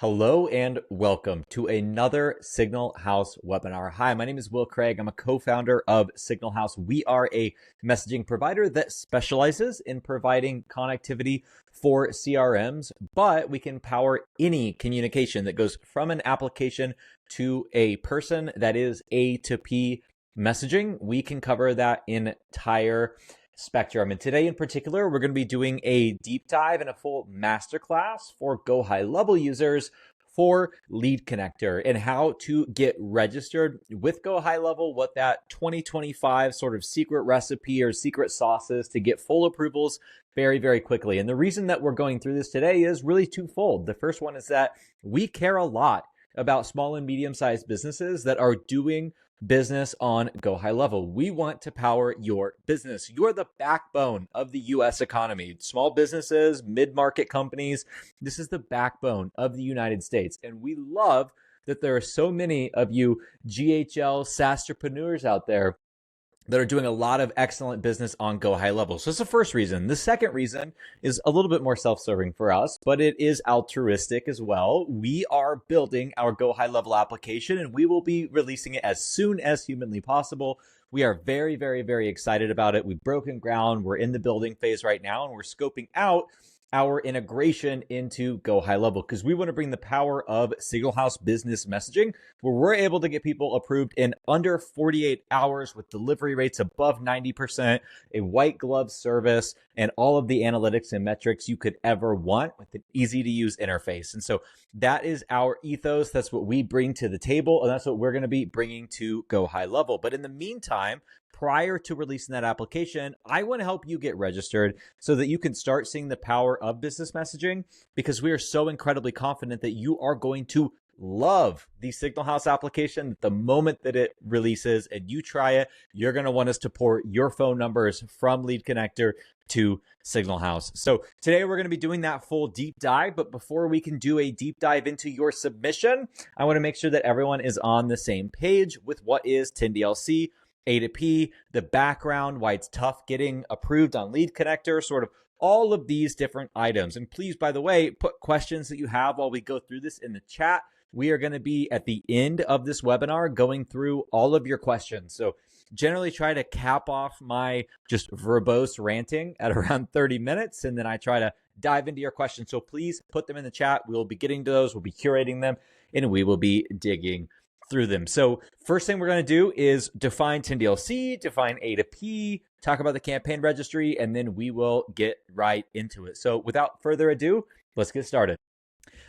Hello and welcome to another Signal House webinar. Hi, my name is Will Craig. I'm a co-founder of Signal House. We are a messaging provider that specializes in providing connectivity for CRMs, but we can power any communication that goes from an application to a person. That is A2P messaging. We can cover that entire spectrum. And today in particular, we're going to be doing a deep dive and a full masterclass for GoHighLevel users for LeadConnector and how to get registered with GoHighLevel, what that 2025 sort of secret recipe or secret sauce is to get full approvals very, very quickly. And the reason that we're going through this today is really twofold. The first one is that we care a lot about small and medium-sized businesses that are doing business on GoHighLevel. We want to power your business. You're the backbone of the US economy. Small businesses, mid-market companies, this is the backbone of the United States. And we love that there are so many of you GHL SaaStrepreneurs out there that are doing a lot of excellent business on GoHighLevel. So that's the first reason. The second reason is a little bit more self-serving for us, but it is altruistic as well. We are building our GoHighLevel application and we will be releasing it as soon as humanly possible. We are very, very, very excited about it. We've broken ground. We're in the building phase right now and we're scoping out our integration into GoHighLevel because we want to bring the power of Signal House business messaging where we're able to get people approved in under 48 hours with delivery rates above 90%, a white glove service, and all of the analytics and metrics you could ever want with an easy to use interface. And so that is our ethos. That's what we bring to the table. And that's what we're going to be bringing to GoHighLevel. But in the meantime, prior to releasing that application, I want to help you get registered so that you can start seeing the power of business messaging because we are so incredibly confident that you are going to love the Signal House application the moment that it releases and you try it. You're going to want us to port your phone numbers from LeadConnector to Signal House. So today we're going to be doing that full deep dive. But before we can do a deep dive into your submission, I want to make sure that everyone is on the same page with what is 10DLC A2P, the background, why it's tough getting approved on LeadConnector, sort of all of these different items. And please, by the way, put questions that you have while we go through this in the chat. We are going to be at the end of this webinar going through all of your questions. So generally try to cap off my just verbose ranting at around 30 minutes, and then I try to dive into your questions. So please put them in the chat. We will be getting to those. We'll be curating them, and we will be digging through them. So first thing we're going to do is define 10DLC, define A2P, talk about the campaign registry, and then we will get right into it. So without further ado, let's get started.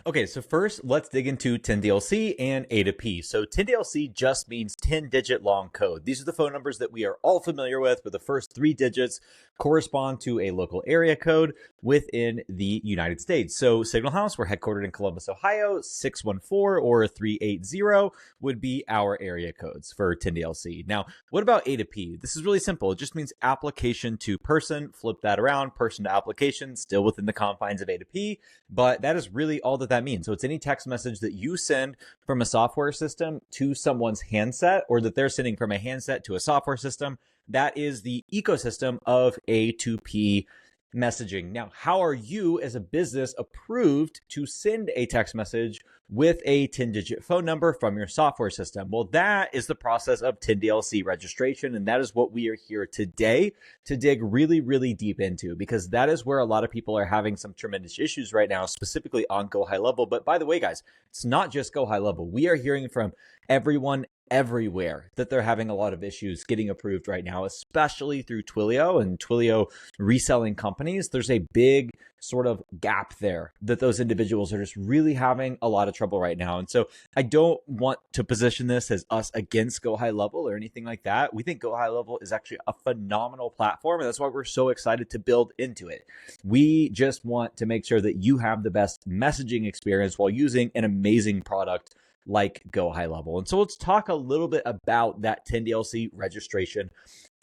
Okay, so first, let's dig into 10DLC and A2P. So 10DLC just means 10-digit long code. These are the phone numbers that we are all familiar with, where the first 3 digits correspond to a local area code within the United States. So Signal House, we're headquartered in Columbus, Ohio. 614 or 380 would be our area codes for 10DLC. Now, what about A2P? This is really simple. It just means application to person. Flip that around, person to application, still within the confines of A2P, but that is really all that means. So it's any text message that you send from a software system to someone's handset, or that they're sending from a handset to a software system. That is the ecosystem of A2P messaging. Now, how are you as a business approved to send a text message with a 10-digit phone number from your software system? Well, that is the process of 10DLC registration, and that is what we are here today to dig really, really deep into, because that is where a lot of people are having some tremendous issues right now, specifically on GoHighLevel. But by the way, guys, it's not just GoHighLevel. We are hearing from everyone everywhere that they're having a lot of issues getting approved right now, especially through Twilio and Twilio reselling companies. There's a big sort of gap there that those individuals are just really having a lot of trouble right now. And so I don't want to position this as us against GoHighLevel or anything like that. We think GoHighLevel is actually a phenomenal platform, and that's why we're so excited to build into it. We just want to make sure that you have the best messaging experience while using an amazing product like GoHighLevel. And so let's talk a little bit about that 10DLC registration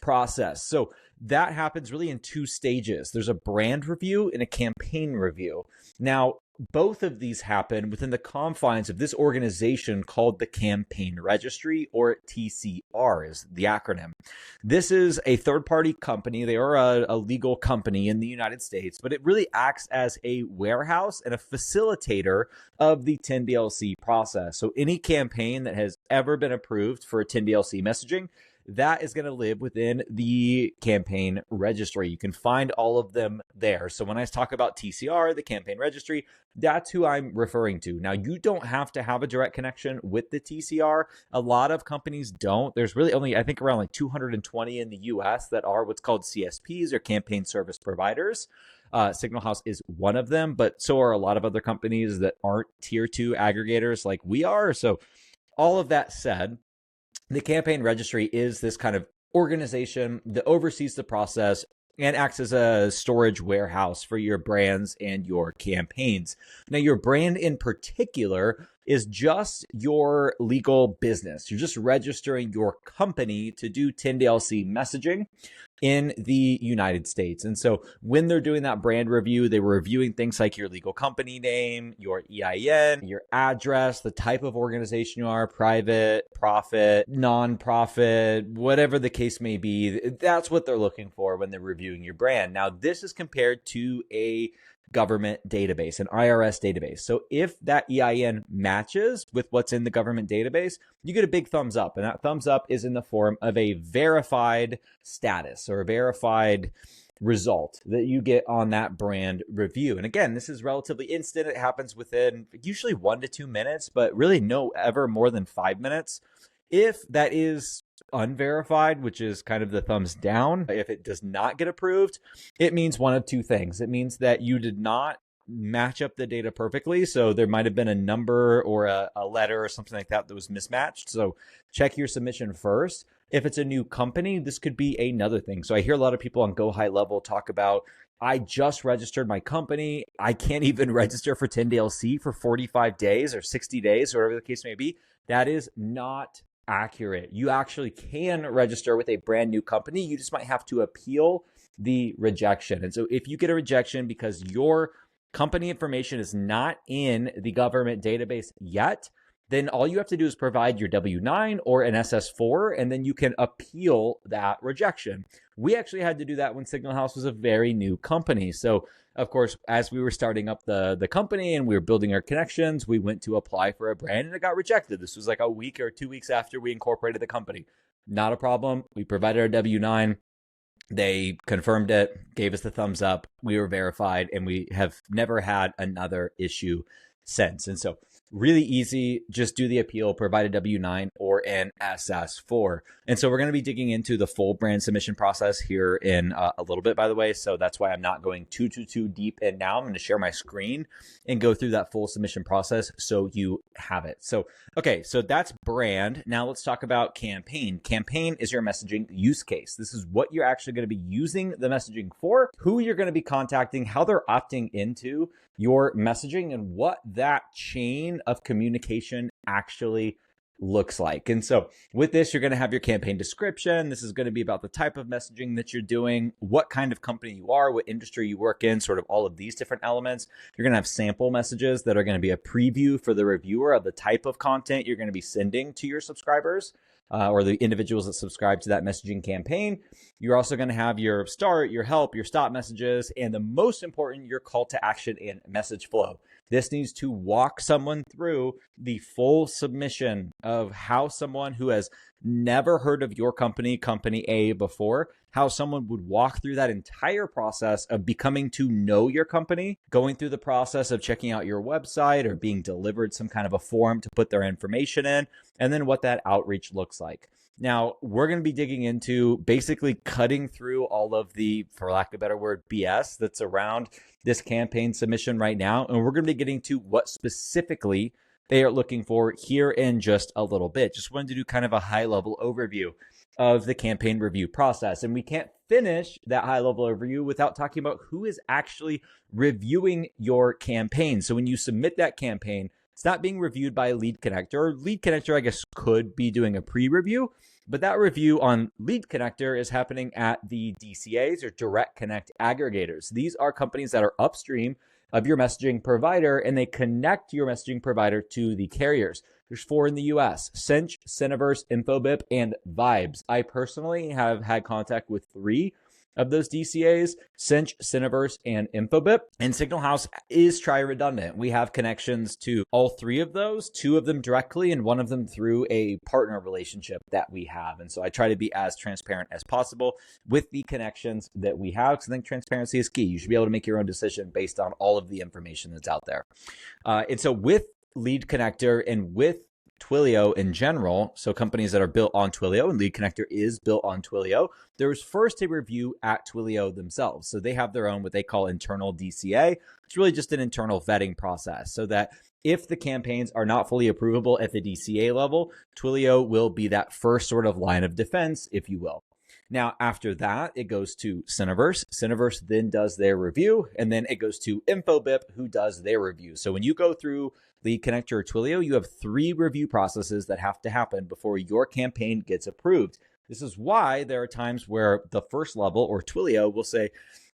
process. So that happens really in two stages. There's a brand review and a campaign review. Now, both of these happen within the confines of this organization called the Campaign Registry, or TCR is the acronym. This is a third-party company. They are a legal company in the United States, but it really acts as a warehouse and a facilitator of the 10DLC process. So any campaign that has ever been approved for 10DLC messaging, that is going to live within the campaign registry. You can find all of them there. So when I talk about TCR, the campaign registry, that's who I'm referring to. Now, you don't have to have a direct connection with the TCR. A lot of companies don't. There's really only, I think, around like 220 in the US that are what's called CSPs, or campaign service providers. Signal House is one of them, but so are a lot of other companies that aren't tier 2 aggregators like we are. So all of that said, the campaign registry is this kind of organization that oversees the process and acts as a storage warehouse for your brands and your campaigns. Now, your brand in particular is just your legal business. You're just registering your company to do 10DLC messaging in the United States. And so when they're doing that brand review, they were reviewing things like your legal company name, your EIN, your address, the type of organization you are, private, profit, nonprofit, whatever the case may be. That's what they're looking for when they're reviewing your brand. Now, this is compared to a government database, an IRS database. So if that EIN matches with what's in the government database, you get a big thumbs up. And that thumbs up is in the form of a verified status or a verified result that you get on that brand review. And again, this is relatively instant. It happens within usually 1 to 2 minutes, but really no ever more than 5 minutes. If that is unverified, which is kind of the thumbs down, if it does not get approved, it means one of two things. It means that you did not match up the data perfectly. So there might have been a number or a letter or something like that that was mismatched. So check your submission first. If it's a new company, this could be another thing. So I hear a lot of people on GoHighLevel talk about, I just registered my company. I can't even register for 10DLC for 45 days or 60 days or whatever the case may be. That is not accurate. You actually can register with a brand new company. You just might have to appeal the rejection. And so if you get a rejection because your company information is not in the government database yet, then all you have to do is provide your W-9 or an SS4, and then you can appeal that rejection. We actually had to do that when Signal House was a very new company. So, of course, as we were starting up the company and we were building our connections, we went to apply for a brand and it got rejected. This was like a week or 2 weeks after we incorporated the company. Not a problem. We provided our W-9. They confirmed it, gave us the thumbs up. We were verified, and we have never had another issue since. And so really easy, just do the appeal, provide a W-9 or an SS4. And so we're going to be digging into the full brand submission process here in a little bit, by the way. So that's why I'm not going too deep in now. I'm going to share my screen and go through that full submission process so you have it. So, okay, so that's brand. Now let's talk about campaign. Campaign is your messaging use case. This is what you're actually going to be using the messaging for, who you're going to be contacting, how they're opting into your messaging, and what that chain of communication actually looks like. And so with this, you're going to have your campaign description. This is going to be about the type of messaging that you're doing, what kind of company you are, what industry you work in, sort of all of these different elements. You're going to have sample messages that are going to be a preview for the reviewer of the type of content you're going to be sending to your subscribers. Or the individuals that subscribe to that messaging campaign. You're also going to have your start, your help, your stop messages, and the most important, your call to action and message flow. This needs to walk someone through the full submission of how someone who has never heard of your company, Company A, before, how someone would walk through that entire process of becoming to know your company, going through the process of checking out your website or being delivered some kind of a form to put their information in, and then what that outreach looks like. Now, we're going to be digging into basically cutting through all of the, for lack of a better word, BS that's around this campaign submission right now. And we're going to be getting to what specifically they are looking for here in just a little bit. Just wanted to do kind of a high-level overview of the campaign review process. And we can't finish that high-level overview without talking about who is actually reviewing your campaign. So when you submit that campaign, it's not being reviewed by LeadConnector. LeadConnector, I guess, could be doing a pre-review, But that review on LeadConnector is happening at the DCAs, or direct connect aggregators. These are companies that are upstream of your messaging provider, and they connect your messaging provider to the carriers. There's 4 in the US: Cinch, Cineverse, Infobip, and Vibes. I personally have had contact with 3 of those DCAs: Cinch, Cineverse, and Infobip. And Signal House is tri-redundant. We have connections to all 3 of those, 2 of them directly and 1 of them through a partner relationship that we have. And so I try to be as transparent as possible with the connections that we have, because I think transparency is key. You should be able to make your own decision based on all of the information that's out there. And so with LeadConnector and with Twilio in general, so companies that are built on Twilio, and LeadConnector is built on Twilio, there was first a review at Twilio themselves. So they have their own, what they call internal DCA. It's really just an internal vetting process, so that if the campaigns are not fully approvable at the DCA level, Twilio will be that first sort of line of defense, if you will. Now, after that, it goes to Cineverse. Cineverse then does their review, and then it goes to Infobip, who does their review. So when you go through LeadConnector or Twilio, you have 3 review processes that have to happen before your campaign gets approved. This is why there are times where the first level, or Twilio, will say,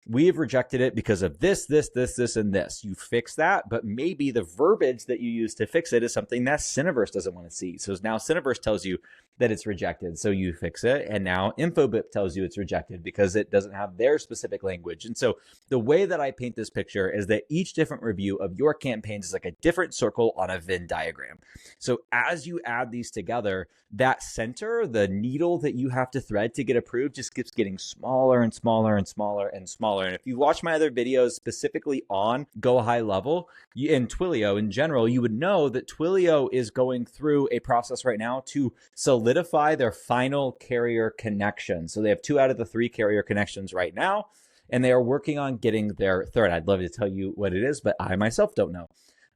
we have rejected it because of this, and this. You fix that, but maybe the verbiage that you use to fix it is something that Cineverse doesn't want to see. So now Cineverse tells you that it's rejected, so you fix it. And now Infobip tells you it's rejected because it doesn't have their specific language. And so the way that I paint this picture is that each different review of your campaigns is like a different circle on a Venn diagram. So as you add these together, that center, the needle that you have to thread to get approved, just keeps getting smaller and smaller and smaller and smaller. And if you watch my other videos specifically on GoHighLevel and Twilio in general, you would know that Twilio is going through a process right now to solidify their final carrier connection. So they have 2 out of the 3 carrier connections right now, and they are working on getting their third. I'd love to tell you what it is, but I myself don't know.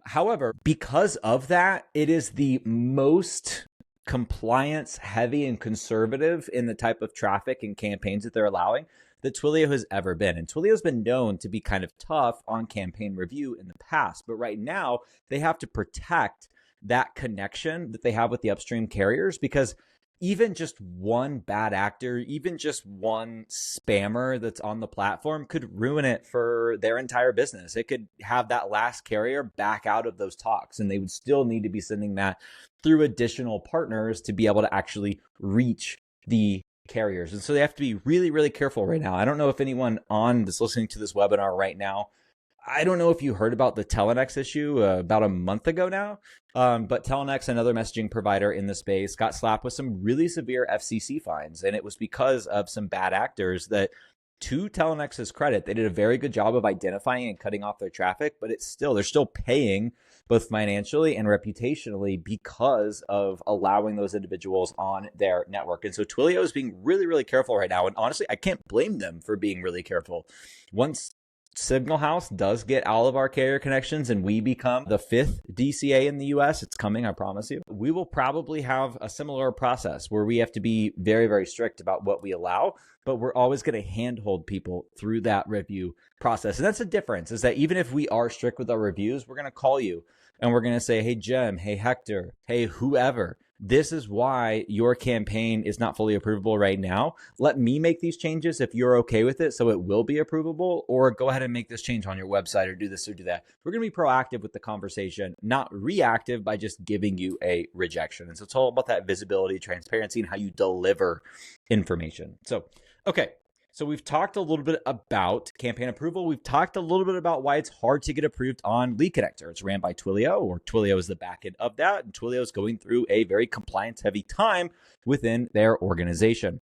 However, because of that, it is the most compliance heavy and conservative in the type of traffic and campaigns that they're allowing that Twilio has ever been. And Twilio has been known to be kind of tough on campaign review in the past, but right now they have to protect that connection that they have with the upstream carriers, because even just one bad actor, even just one spammer that's on the platform could ruin it for their entire business. It could have that last carrier back out of those talks, and they would still need to be sending that through additional partners to be able to actually reach the carriers. And so they have to be really, really careful right now. I don't know if anyone on that's listening to this webinar right now, I don't know if you heard about the Telenex issue about a month ago now, but Telenex, another messaging provider in the space, got slapped with some really severe FCC fines. And it was because of some bad actors that, to Telenex's credit, they did a very good job of identifying and cutting off their traffic, but they're still paying both financially and reputationally because of allowing those individuals on their network. And so Twilio is being really, really careful right now. And honestly, I can't blame them for being really careful. Once Signal House does get all of our carrier connections and we become the 5th DCA in the US, it's coming, I promise you, we will probably have a similar process where we have to be very, very strict about what we allow, but we're always going to handhold people through that review process. And that's the difference, is that even if we are strict with our reviews, we're going to call you and we're going to say, hey, Jem, hey, Hector, hey, whoever, this is why your campaign is not fully approvable right now. Let me make these changes if you're okay with it, so it will be approvable, or go ahead and make this change on your website, or do this or do that. We're going to be proactive with the conversation, not reactive by just giving you a rejection. And so it's all about that visibility, transparency, and how you deliver information. So, okay. So we've talked a little bit about campaign approval. We've talked a little bit about why it's hard to get approved on LeadConnector. It's ran by Twilio, or Twilio is the backend of that. And Twilio is going through a very compliance-heavy time within their organization.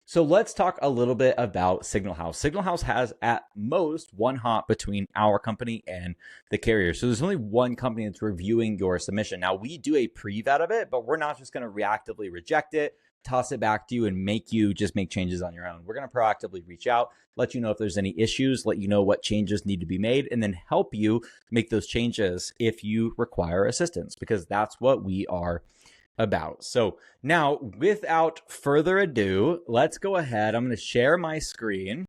So let's talk a little bit about Signal House. Signal House has at most one hop between our company and the carrier. So there's only one company that's reviewing your submission. Now, we do a pre-vet of it, but we're not just going to reactively reject it, toss it back to you, and make you just make changes on your own. We're going to proactively reach out, let you know if there's any issues, let you know what changes need to be made, and then help you make those changes if you require assistance, because that's what we are about. So now, without further ado, let's go ahead. I'm going to share my screen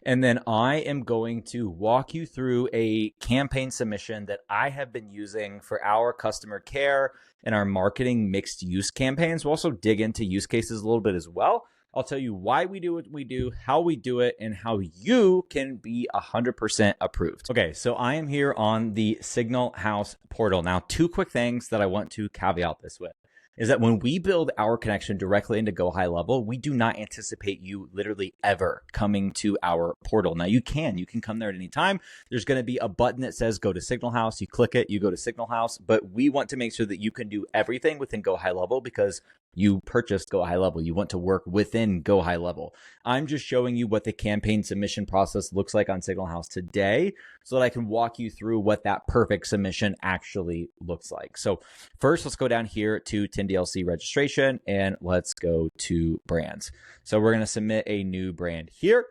And then I am going to walk you through a campaign submission that I have been using for our customer care and our marketing mixed use campaigns. We'll also dig into use cases a little bit as well. I'll tell you why we do what we do, how we do it, and how you can be 100% approved. Okay, so I am here on the Signal House portal. Now, two quick things that I want to caveat this with is that when we build our connection directly into GoHighLevel, we do not anticipate you literally ever coming to our portal. Now you can come there at any time. There's going to be a button that says go to Signal House. You click it, you go to Signal House, but we want to make sure that you can do everything within GoHighLevel because you purchased GoHighLevel. You want to work within GoHighLevel. I'm just showing you what the campaign submission process looks like on Signal House today so that I can walk you through what that perfect submission actually looks like. So first, let's go down here to 10DLC registration and let's go to brands. So we're going to submit a new brand here.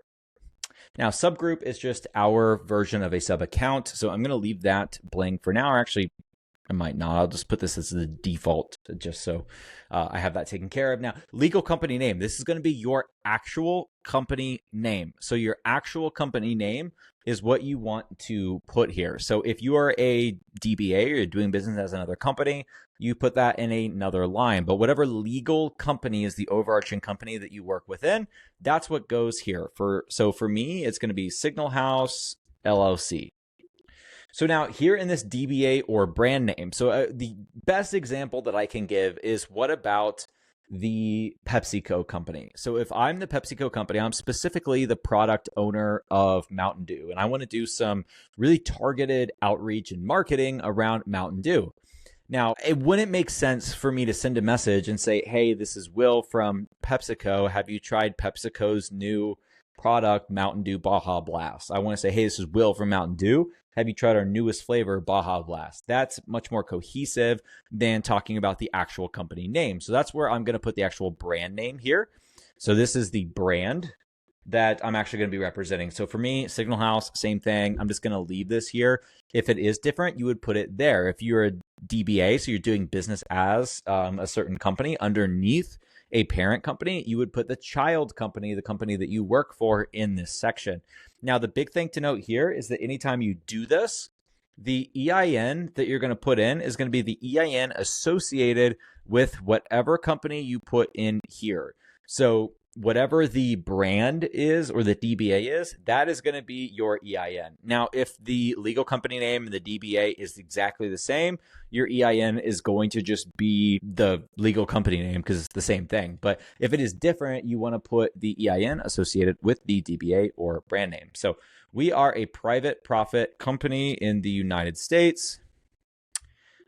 Now, subgroup is just our version of a sub account. So I'm going to leave that blank for now. Or actually, I might not. I'll just put this as the default just so I have that taken care of. Now, legal company name. This is going to be your actual company name. So your actual company name is what you want to put here. So if you are a DBA or you're doing business as another company, you put that in another line. But whatever legal company is the overarching company that you work within, that's what goes here. So for me, it's going to be Signal House LLC. So now here in this DBA or brand name, so the best example that I can give is what about the PepsiCo company? So if I'm the PepsiCo company, I'm specifically the product owner of Mountain Dew, and I want to do some really targeted outreach and marketing around Mountain Dew. Now, it wouldn't make sense for me to send a message and say, hey, this is Will from PepsiCo. Have you tried PepsiCo's new product, Mountain Dew Baja Blast? I want to say, hey, this is Will from Mountain Dew. Have you tried our newest flavor, Baja Blast? That's much more cohesive than talking about the actual company name. So that's where I'm going to put the actual brand name here. So this is the brand that I'm actually going to be representing. So for me, Signal House, same thing. I'm just going to leave this here. If it is different, you would put it there. If you're a DBA, so you're doing business as a certain company underneath a parent company, you would put the child company, the company that you work for, in this section. Now, the big thing to note here is that anytime you do this, the EIN that you're going to put in is going to be the EIN associated with whatever company you put in here. So whatever the brand is or the DBA is, that is going to be your EIN. Now, if the legal company name and the DBA is exactly the same, your EIN is going to just be the legal company name because it's the same thing. But if it is different, you want to put the EIN associated with the DBA or brand name. So we are a private profit company in the United States.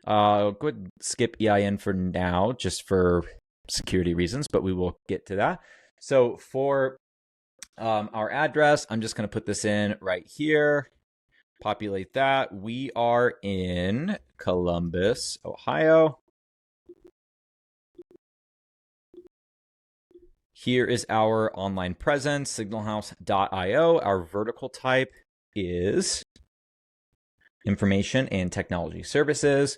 Go ahead and skip EIN for now, just for security reasons, but we will get to that. So for our address, I'm just going to put this in right here, populate that. We are in Columbus, Ohio. Here is our online presence, signalhouse.io. Our vertical type is information and technology services.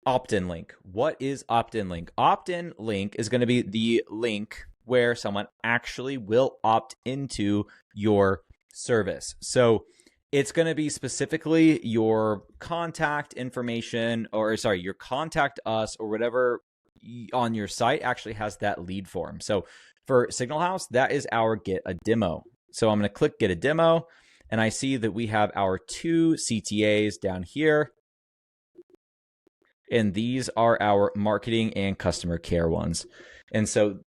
Opt-in link. What is opt-in link? Opt-in link is going to be the link where someone actually will opt into your service. So it's going to be specifically your contact information, or sorry, your contact us or whatever on your site actually has that lead form. So for Signal House, that is our get a demo. So I'm going to click get a demo, and I see that we have our 2 CTAs down here. And these are our marketing and customer care ones. And so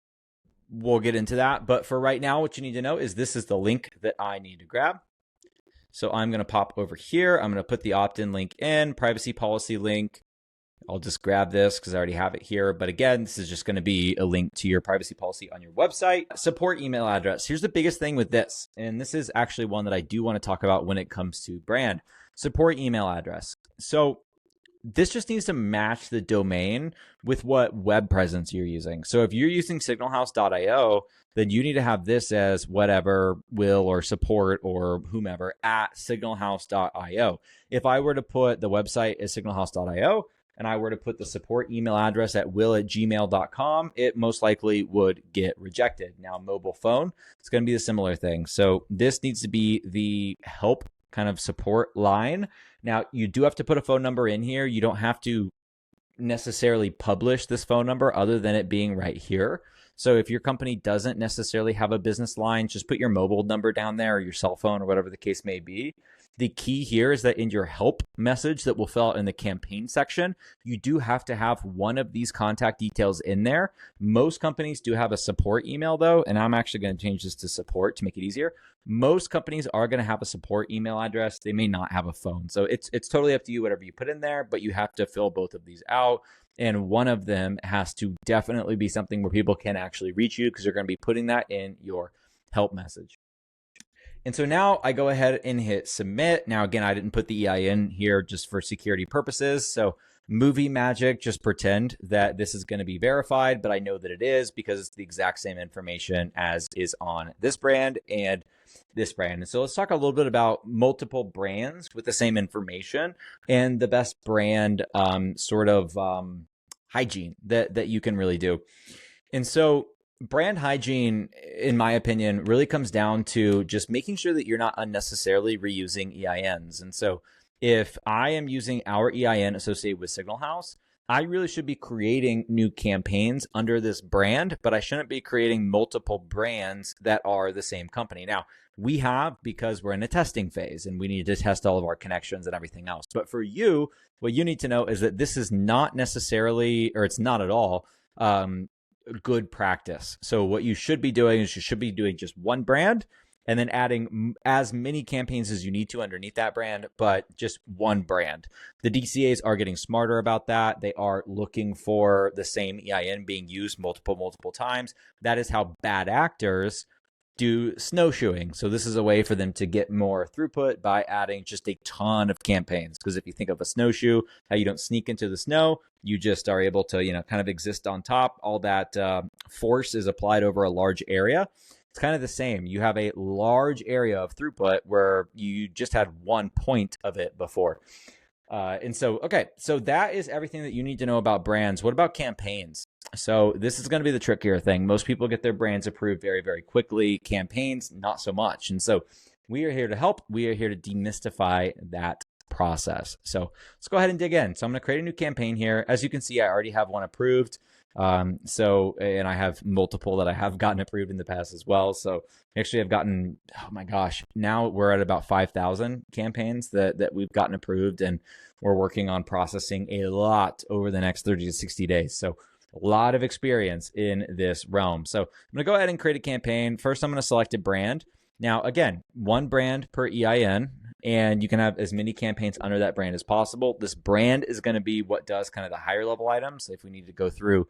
we'll get into that. But for right now, what you need to know is this is the link that I need to grab. So I'm going to pop over here. I'm going to put the opt-in link in, privacy policy link. I'll just grab this because I already have it here. But again, this is just going to be a link to your privacy policy on your website. Support email address. Here's the biggest thing with this. And this is actually one that I do want to talk about when it comes to brand. Support email address. So this just needs to match the domain with what web presence you're using. So if you're using signalhouse.io, then you need to have this as whatever will or support or whomever at signalhouse.io. If I were to put the website as signalhouse.io and I were to put the support email address at will@gmail.com, it most likely would get rejected. Now, mobile phone, it's going to be a similar thing. So this needs to be the help kind of support line. Now, you do have to put a phone number in here. You don't have to necessarily publish this phone number other than it being right here. So if your company doesn't necessarily have a business line, just put your mobile number down there or your cell phone or whatever the case may be. The key here is that in your help message that we'll fill out in the campaign section, you do have to have one of these contact details in there. Most companies do have a support email though, and I'm actually going to change this to support to make it easier. Most companies are going to have a support email address. They may not have a phone. So it's totally up to you, whatever you put in there, but you have to fill both of these out. And one of them has to definitely be something where people can actually reach you, because you're going to be putting that in your help message. And so now I go ahead and hit submit. Now, again, I didn't put the EIN here just for security purposes. So Movie Magic, just pretend that this is going to be verified, but I know that it is because it's the exact same information as is on this brand and this brand. And so let's talk a little bit about multiple brands with the same information and the best brand hygiene that you can really do. And so brand hygiene, in my opinion, really comes down to just making sure that you're not unnecessarily reusing EINs. And so if I am using our EIN associated with Signal House, I really should be creating new campaigns under this brand, but I shouldn't be creating multiple brands that are the same company. Now, we have, because we're in a testing phase and we need to test all of our connections and everything else. But for you, what you need to know is that this is not necessarily, or it's not at all, good practice. So what you should be doing is you should be doing just one brand and then adding as many campaigns as you need to underneath that brand, but just one brand. The DCAs are getting smarter about that. They are looking for the same EIN being used multiple times. That is how bad actors do snowshoeing. So this is a way for them to get more throughput by adding just a ton of campaigns. Because if you think of a snowshoe, how you don't sneak into the snow, you just are able to, kind of exist on top. All that force is applied over a large area. It's kind of the same. You have a large area of throughput where you just had one point of it before. So that is everything that you need to know about brands. What about campaigns? So this is going to be the trickier thing. Most people get their brands approved very, very quickly. Campaigns, not so much. And so we are here to help. We are here to demystify that process. So let's go ahead and dig in. So I'm going to create a new campaign here. As you can see, I already have one approved. And I have multiple that I have gotten approved in the past as well. So actually I've gotten, oh my gosh, now we're at about 5,000 campaigns that we've gotten approved, and we're working on processing a lot over the next 30 to 60 days. So a lot of experience in this realm. So I'm going to go ahead and create a campaign. First, I'm going to select a brand. Now, again, one brand per EIN, and you can have as many campaigns under that brand as possible. This brand is going to be what does kind of the higher level items. If we need to go through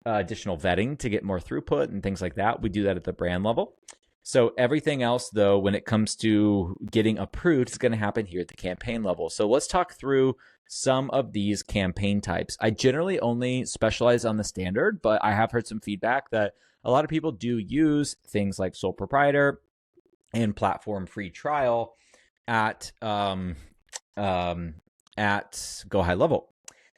additional vetting to get more throughput and things like that, we do that at the brand level. So everything else, though, when it comes to getting approved, is going to happen here at the campaign level. So let's talk through some of these campaign types. I generally only specialize on the standard, but I have heard some feedback that a lot of people do use things like sole proprietor and platform free trial at GoHighLevel.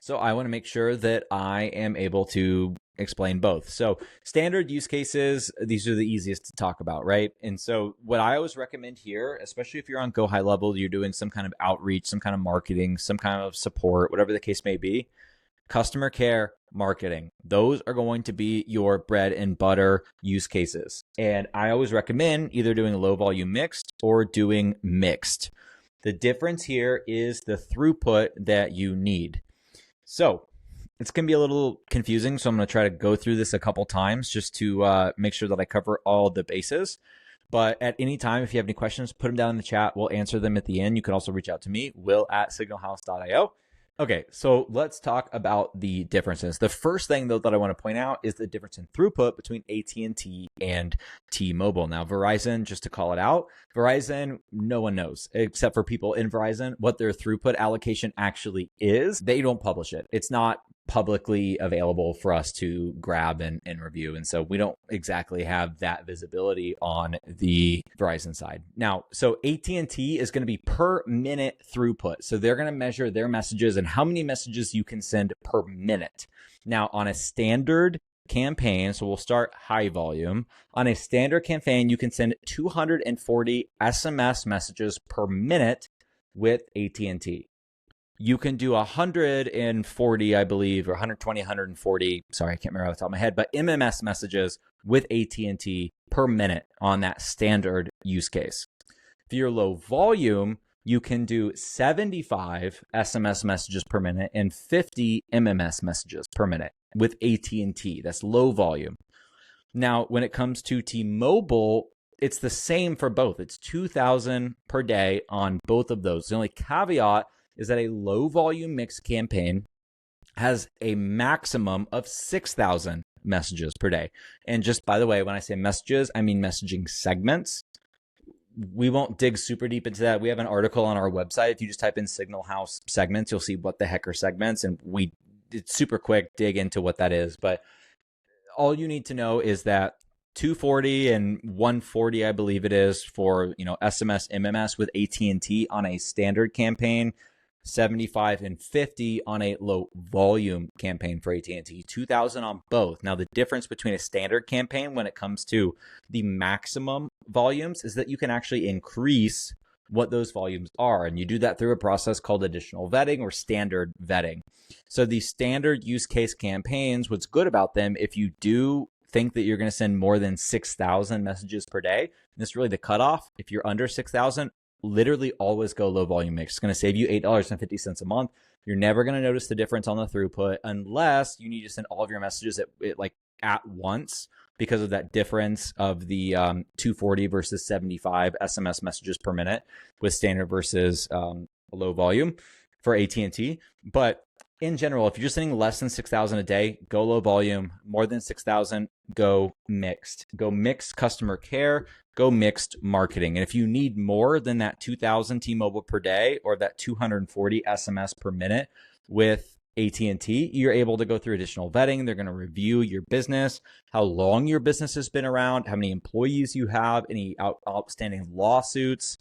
So I want to make sure that I am able to explain both. So standard use cases, these are the easiest to talk about, right? And so what I always recommend here, especially if you're on GoHighLevel, you're doing some kind of outreach, some kind of marketing, some kind of support, whatever the case may be, customer care, marketing. Those are going to be your bread and butter use cases. And I always recommend either doing low volume mixed or doing mixed. The difference here is the throughput that you need. So it's going to be a little confusing. So I'm going to try to go through this a couple times just to make sure that I cover all the bases. But at any time, if you have any questions, put them down in the chat. We'll answer them at the end. You can also reach out to me, will@signalhouse.io. Okay, so let's talk about the differences. The first thing, though, that I want to point out is the difference in throughput between AT&T and T-Mobile. Now, Verizon, just to call it out, Verizon, no one knows, except for people in Verizon, what their throughput allocation actually is. They don't publish it. It's not publicly available for us to grab and review. And so we don't exactly have that visibility on the Verizon side. Now, so AT&T is going to be per minute throughput. So they're going to measure their messages and how many messages you can send per minute. Now, on a standard campaign, so we'll start high volume. On a standard campaign, you can send 240 SMS messages per minute with AT&T. You can do 140, I believe, or 120, 140, sorry, I can't remember off the top of my head, but MMS messages with AT&T per minute on that standard use case. If you're low volume, you can do 75 SMS messages per minute and 50 MMS messages per minute with AT&T. That's low volume. Now, when it comes to T-Mobile, it's the same for both. It's 2,000 per day on both of those. The only caveat is that a low volume mixed campaign has a maximum of 6,000 messages per day. And just by the way, when I say messages, I mean messaging segments. We won't dig super deep into that. We have an article on our website. If you just type in Signal House segments, you'll see what the heck are segments. And it's super quick, dig into what that is. But all you need to know is that 240 and 140, I believe it is, for SMS, MMS with AT&T on a standard campaign, 75 and 50 on a low volume campaign for AT&T, 2,000 on both. Now, the difference between a standard campaign when it comes to the maximum volumes is that you can actually increase what those volumes are. And you do that through a process called additional vetting or standard vetting. So the standard use case campaigns, what's good about them, if you do think that you're going to send more than 6,000 messages per day, and this is really the cutoff. If you're under 6,000, literally always go low volume mix. It's going to save you $8.50 a month. You're never going to notice the difference on the throughput unless you need to send all of your messages at once because of that difference of the 240 versus 75 SMS messages per minute with standard versus low volume for AT&T. But in general, if you're just sending less than 6,000 a day, go low volume. More than 6,000, go mixed. Go mixed customer care, go mixed marketing. And if you need more than that 2,000 T-Mobile per day or that 240 SMS per minute with AT&T, you're able to go through additional vetting. They're going to review your business, how long your business has been around, how many employees you have, any outstanding lawsuits,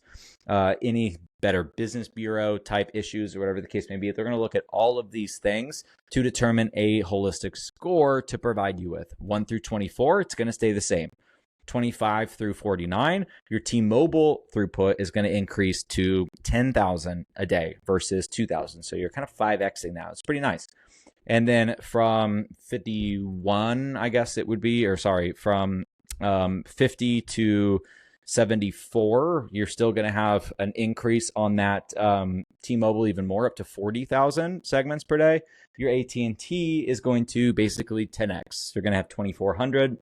any Better Business Bureau type issues or whatever the case may be. They're going to look at all of these things to determine a holistic score to provide you with. 1 through 24, it's going to stay the same. 25 through 49, your T-Mobile throughput is going to increase to 10,000 a day versus 2,000. So you're kind of 5xing that. It's pretty nice. And then from 51, I guess it would be, or sorry, from 50 to 74, you're still going to have an increase on that T-Mobile even more, up to 40,000 segments per day. Your AT&T is going to basically 10x. You're going to have 2,400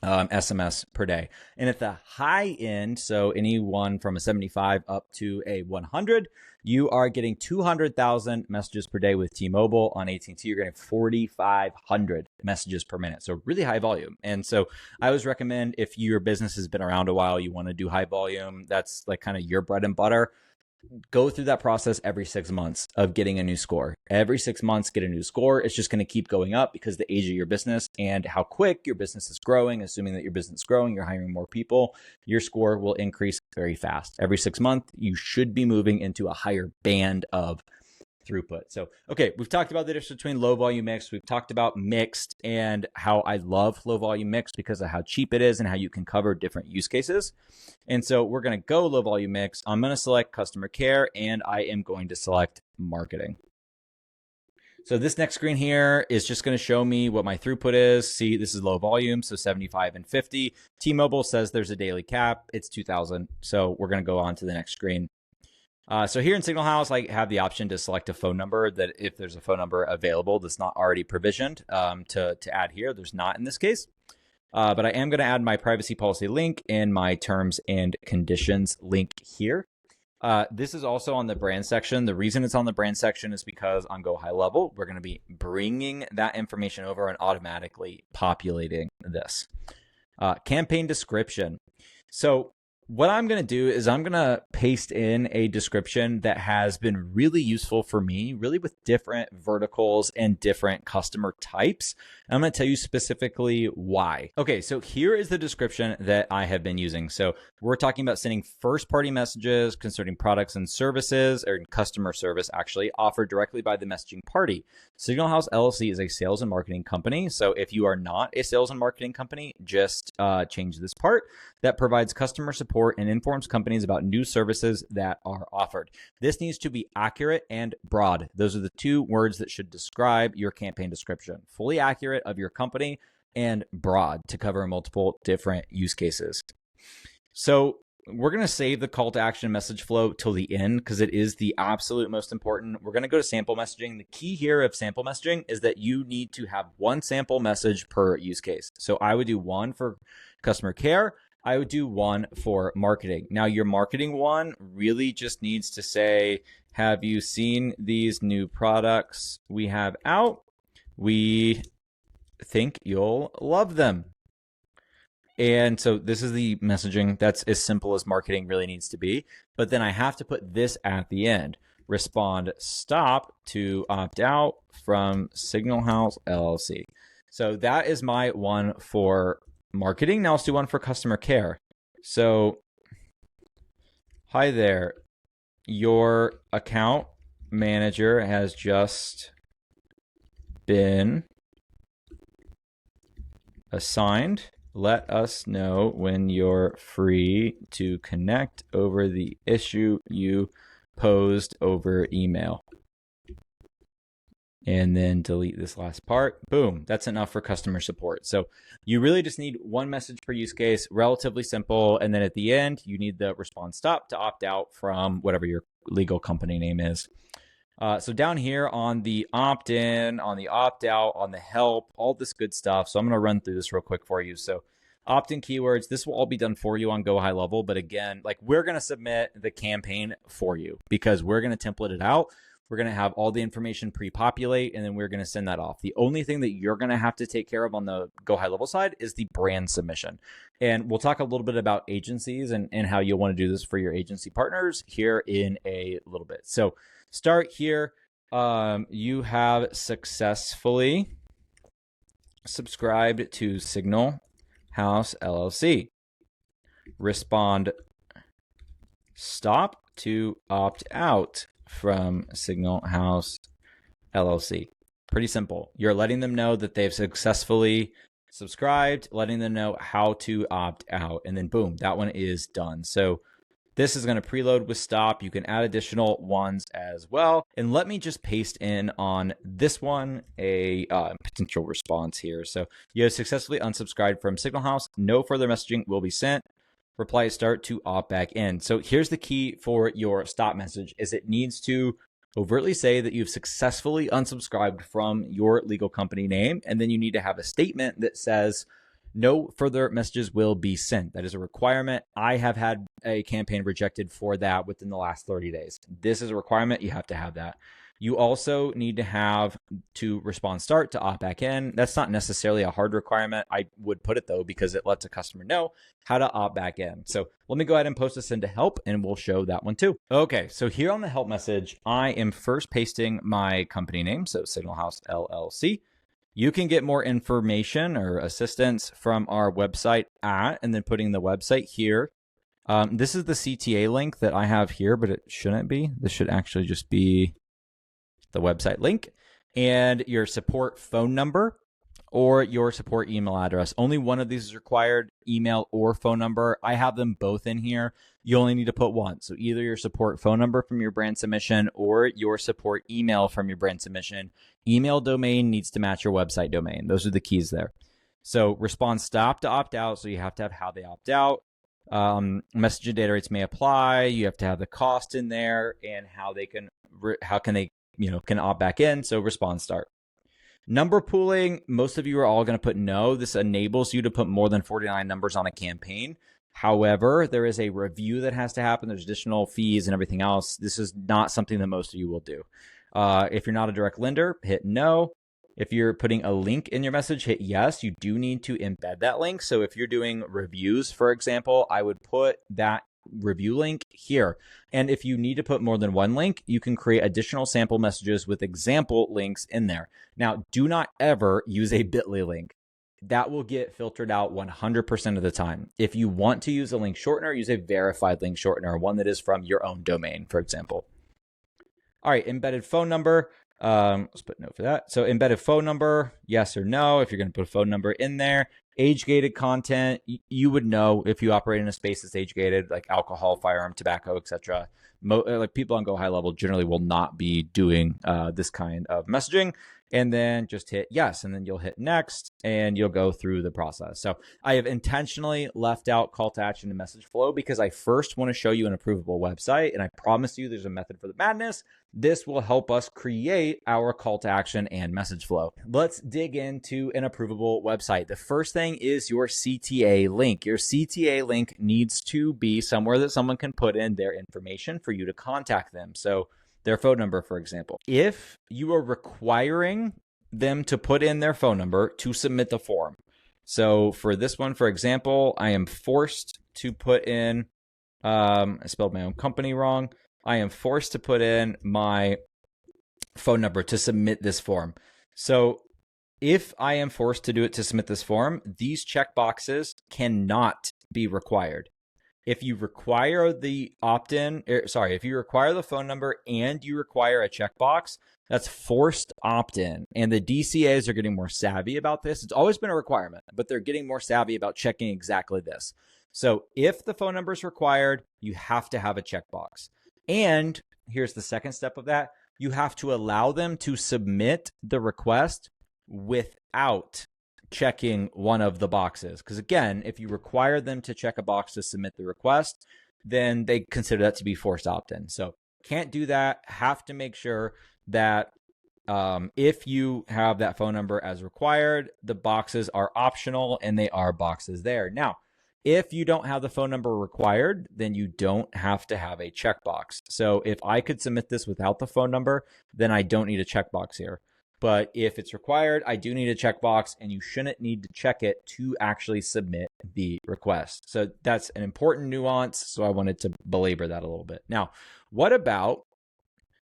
SMS per day. And at the high end, so anyone from a 75 up to a 100, you are getting 200,000 messages per day with T-Mobile. On AT&T, you're getting 4,500 messages per minute. So really high volume. And so I always recommend, if your business has been around a while, you want to do high volume, that's like kind of your bread and butter, go through that process every 6 months of getting a new score. Every 6 months, get a new score. It's just going to keep going up because the age of your business and how quick your business is growing. Assuming that your business is growing, you're hiring more people, your score will increase very fast. Every 6 months, you should be moving into a higher band of throughput. So, okay, we've talked about the difference between low volume mixed. We've talked about mixed and how I love low volume mixed because of how cheap it is and how you can cover different use cases. And so we're going to go low volume mixed. I'm going to select customer care and I am going to select marketing. So this next screen here is just going to show me what my throughput is. See, this is low volume, so 75 and 50. T-Mobile says there's a daily cap. It's 2,000. So we're going to go on to the next screen. So here in Signal House, I have the option to select a phone number that if there's a phone number available that's not already provisioned to add here. There's not in this case. But I am going to add my privacy policy link and my terms and conditions link here. This is also on the brand section. The reason it's on the brand section is because on GoHighLevel, we're going to be bringing that information over and automatically populating this. Campaign description. So what I'm going to do is I'm going to paste in a description that has been really useful for me, really with different verticals and different customer types. I'm going to tell you specifically why. Okay, so here is the description that I have been using. So we're talking about sending first-party messages concerning products and services, or customer service actually, offered directly by the messaging party. Signal House LLC is a sales and marketing company. So if you are not a sales and marketing company, just change this part. That provides customer support and informs companies about new services that are offered. This needs to be accurate and broad. Those are the two words that should describe your campaign description. Fully accurate of your company and broad to cover multiple different use cases. So we're going to save the call to action message flow till the end because it is the absolute most important. We're going to go to sample messaging. The key here of sample messaging is that you need to have one sample message per use case. So I would do one for customer care. I would do one for marketing. Now, your marketing one really just needs to say, have you seen these new products we have out? We think you'll love them. And so this is the messaging. That's as simple as marketing really needs to be. But then I have to put this at the end. Respond stop to opt out from Signal House LLC. So that is my one for marketing. Now let's do one for customer care. So, hi there. Your account manager has just been assigned. Let us know when you're free to connect over the issue you posed over email. And then delete this last part. Boom, that's enough for customer support. So you really just need one message per use case, relatively simple. And then at the end, you need the response stop to opt out from whatever your legal company name is. So down here on the opt-in, on the opt-out, on the help, all this good stuff. So I'm going to run through this real quick for you. So opt-in keywords, this will all be done for you on GoHighLevel. But again, like we're going to submit the campaign for you because we're going to template it out. We're going to have all the information pre-populate, and then we're going to send that off. The only thing that you're going to have to take care of on the GoHighLevel side is the brand submission. And we'll talk a little bit about agencies and how you'll want to do this for your agency partners here in a little bit. So start here. You have successfully subscribed to Signal House LLC. Respond stop to opt out from Signal House LLC. Pretty simple. You're letting them know that they've successfully subscribed, letting them know how to opt out, and then boom, that one is done. So this is going to preload with stop. You can add additional ones as well. And let me just paste in on this one a potential response here. So you have successfully unsubscribed from Signal House. No further messaging will be sent. Reply start to opt back in. So here's the key for your stop message is it needs to overtly say that you've successfully unsubscribed from your legal company name. And then you need to have a statement that says no further messages will be sent. That is a requirement. I have had a campaign rejected for that within the last 30 days. This is a requirement. You have to have that. You also need to have to respond start to opt back in. That's not necessarily a hard requirement. I would put it though, because it lets a customer know how to opt back in. So let me go ahead and post this into help and we'll show that one too. Okay, so here on the help message, I am first pasting my company name. So Signal House LLC. You can get more information or assistance from our website and then putting the website here. This is the CTA link that I have here, but it shouldn't be. This should actually just be the website link and your support phone number or your support email address. Only one of these is required, email or phone number. I have them both in here. You only need to put one. So either your support phone number from your brand submission or your support email from your brand submission. Email domain needs to match your website domain. Those are the keys there. So response stop to opt out. So you have to have how they opt out. Message and data rates may apply. You have to have the cost in there and how can they can opt back in. So response start. Number pooling, most of you are all going to put no. This enables you to put more than 49 numbers on a campaign. However, there is a review that has to happen. There's additional fees and everything else. This is not something that most of you will do. If you're not a direct lender, hit no. If you're putting a link in your message, hit yes. You do need to embed that link. So if you're doing reviews, for example, I would put that review link here. And if you need to put more than one link, you can create additional sample messages with example links in there. Now, do not ever use a bit.ly link. That will get filtered out 100% of the time. If you want to use a link shortener, use a verified link shortener, one that is from your own domain, for example. All right, embedded phone number. Let's put a note for that. So embedded phone number, yes or no. If you're going to put a phone number in there, age-gated content, you would know if you operate in a space that's age-gated, like alcohol, firearm, tobacco, etc. Like people on GoHighLevel generally will not be doing this kind of messaging. And then just hit yes, and then you'll hit next, and you'll go through the process. So I have intentionally left out call to action and message flow because I first want to show you an approvable website, and I promise you there's a method for the madness. This will help us create our call to action and message flow. Let's dig into an approvable website. The first thing is your CTA link. Your CTA link needs to be somewhere that someone can put in their information for you to contact them. So their phone number, for example. If you are requiring them to put in their phone number to submit the form. So for this one, for example, I am forced to put in, I spelled my own company wrong. I am forced to put in my phone number to submit this form. So if I am forced to do it to submit this form, these checkboxes cannot be required. If you require the opt-in, if you require the phone number and you require a checkbox, that's forced opt-in. And the DCAs are getting more savvy about this. It's always been a requirement, but they're getting more savvy about checking exactly this. So if the phone number is required, you have to have a checkbox. And here's the second step of that. You have to allow them to submit the request without checking one of the boxes. Because again, if you require them to check a box to submit the request, then they consider that to be forced opt-in. So can't do that. Have to make sure that if you have that phone number as required, the boxes are optional and they are boxes there. Now, if you don't have the phone number required, then you don't have to have a checkbox. So if I could submit this without the phone number, then I don't need a checkbox here. But if it's required, I do need a checkbox, and you shouldn't need to check it to actually submit the request. So that's an important nuance. So I wanted to belabor that a little bit. Now, what about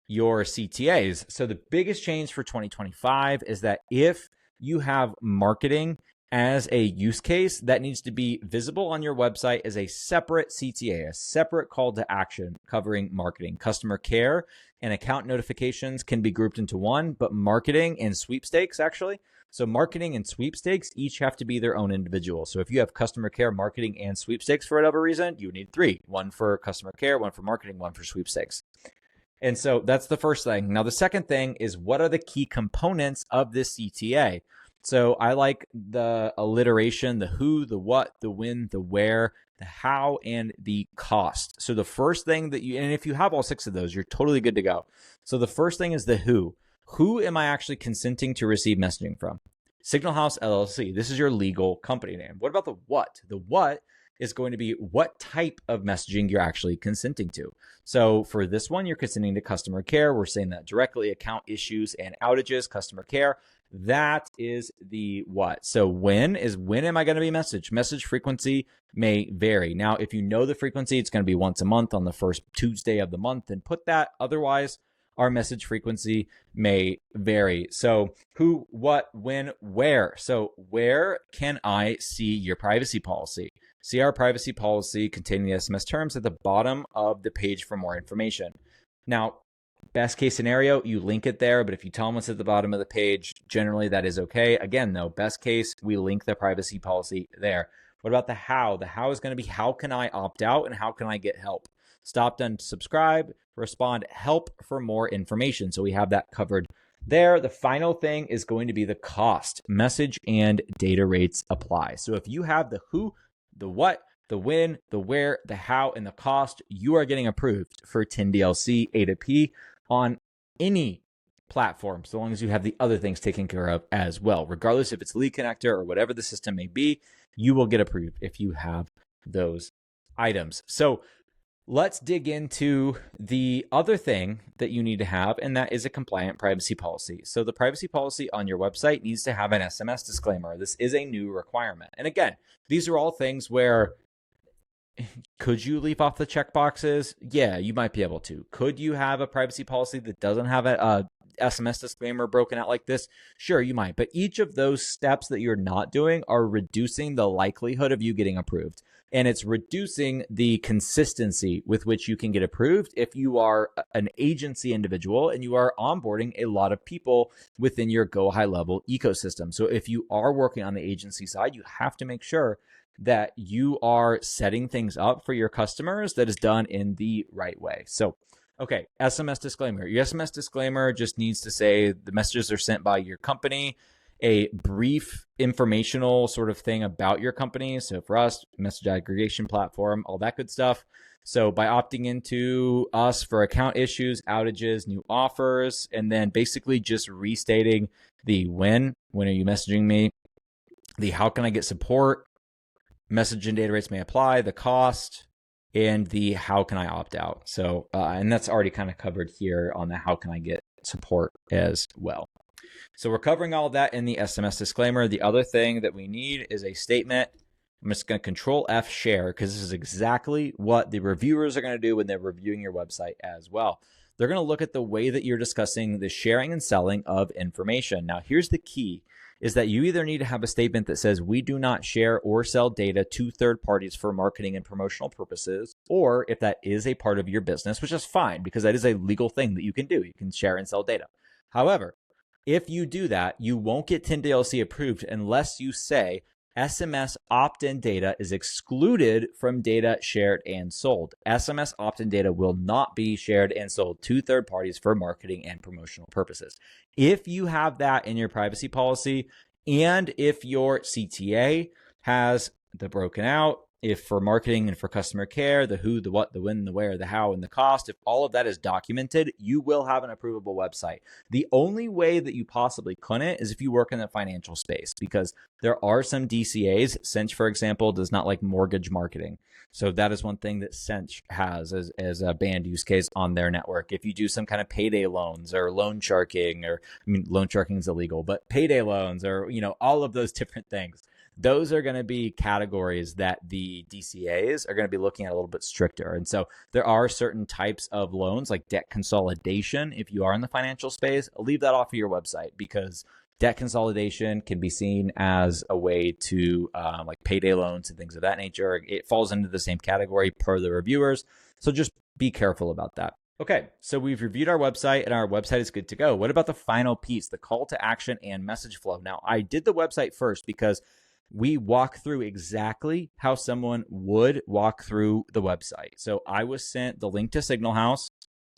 your CTAs? So the biggest change for 2025 is that if you have marketing as a use case, that needs to be visible on your website as a separate CTA, a separate call to action covering marketing. Customer care and account notifications can be grouped into one, but marketing and sweepstakes actually. So marketing and sweepstakes each have to be their own individual. So if you have customer care, marketing, and sweepstakes for whatever reason, you need three: one for customer care, one for marketing, one for sweepstakes. And so that's the first thing. Now, the second thing is, what are the key components of this CTA? So I like the alliteration, the who, the what, the when, the where, the how, and the cost. So the first thing that and if you have all six of those, you're totally good to go. So the first thing is the who. Who am I actually consenting to receive messaging from? Signal House LLC. This is your legal company name. What about the what? The what is going to be what type of messaging you're actually consenting to. So for this one, you're consenting to customer care. We're saying that directly: account issues and outages, customer care. That is the what. So when am I going to be messaged? Message frequency may vary. Now, if you know the frequency, it's going to be once a month on the first Tuesday of the month, and put that. Otherwise, our message frequency may vary. So who, what, when, where. So where can I see your privacy policy? See our privacy policy containing the SMS terms at the bottom of the page for more information. Now, best case scenario, you link it there, but if you tell them it's at the bottom of the page, generally that is okay. Again, though, best case, we link the privacy policy there. What about the how? The how is going to be, how can I opt out and how can I get help? Stop, done, subscribe, respond, help for more information. So we have that covered there. The final thing is going to be the cost. Message and data rates apply. So if you have the who, the what, the when, the where, the how, and the cost, you are getting approved for 10DLC A2P on any platform, so long as you have the other things taken care of as well. Regardless if it's LeadConnector or whatever the system may be, you will get approved if you have those items. So let's dig into the other thing that you need to have, and that is a compliant privacy policy. So the privacy policy on your website needs to have an SMS disclaimer. This is a new requirement. And again, these are all things where could you leave off the checkboxes? Yeah, you might be able to. Could you have a privacy policy that doesn't have a SMS disclaimer broken out like this? Sure, you might. But each of those steps that you're not doing are reducing the likelihood of you getting approved. And it's reducing the consistency with which you can get approved if you are an agency individual and you are onboarding a lot of people within your GoHighLevel ecosystem. So if you are working on the agency side, you have to make sure that you are setting things up for your customers that is done in the right way. So, okay, SMS disclaimer. Your SMS disclaimer just needs to say the messages are sent by your company, a brief informational sort of thing about your company. So for us, message aggregation platform, all that good stuff. So by opting into us for account issues, outages, new offers, and then basically just restating the when are you messaging me, the how can I get support, message and data rates may apply, the cost, and the how can I opt out. So, and that's already kind of covered here on the how can I get support as well. So we're covering all of that in the SMS disclaimer. The other thing that we need is a statement. I'm just going to Control F share because this is exactly what the reviewers are going to do when they're reviewing your website as well. They're going to look at the way that you're discussing the sharing and selling of information. Now, here's the key. Is that you either need to have a statement that says we do not share or sell data to third parties for marketing and promotional purposes, or if that is a part of your business, which is fine because that is a legal thing that you can do. You can share and sell data. However, if you do that, you won't get 10DLC approved unless you say SMS opt-in data is excluded from data shared and sold. SMS opt-in data will not be shared and sold to third parties for marketing and promotional purposes. If you have that in your privacy policy, and if your CTA has the broken out, if for marketing and for customer care, the who, the what, the when, the where, the how, and the cost, if all of that is documented, you will have an approvable website. The only way that you possibly couldn't is if you work in the financial space, because there are some DCAs. Cinch, for example, does not like mortgage marketing. So that is one thing that Cinch has as a banned use case on their network. If you do some kind of payday loans or loan sharking, or I mean, loan sharking is illegal, but payday loans or, all of those different things. Those are going to be categories that the DCAs are going to be looking at a little bit stricter. And so there are certain types of loans like debt consolidation. If you are in the financial space, leave that off of your website because debt consolidation can be seen as a way to like payday loans and things of that nature. It falls into the same category per the reviewers. So just be careful about that. Okay, so we've reviewed our website and our website is good to go. What about the final piece, the call to action and message flow? Now, I did the website first because we walk through exactly how someone would walk through the website. So I was sent the link to Signal House.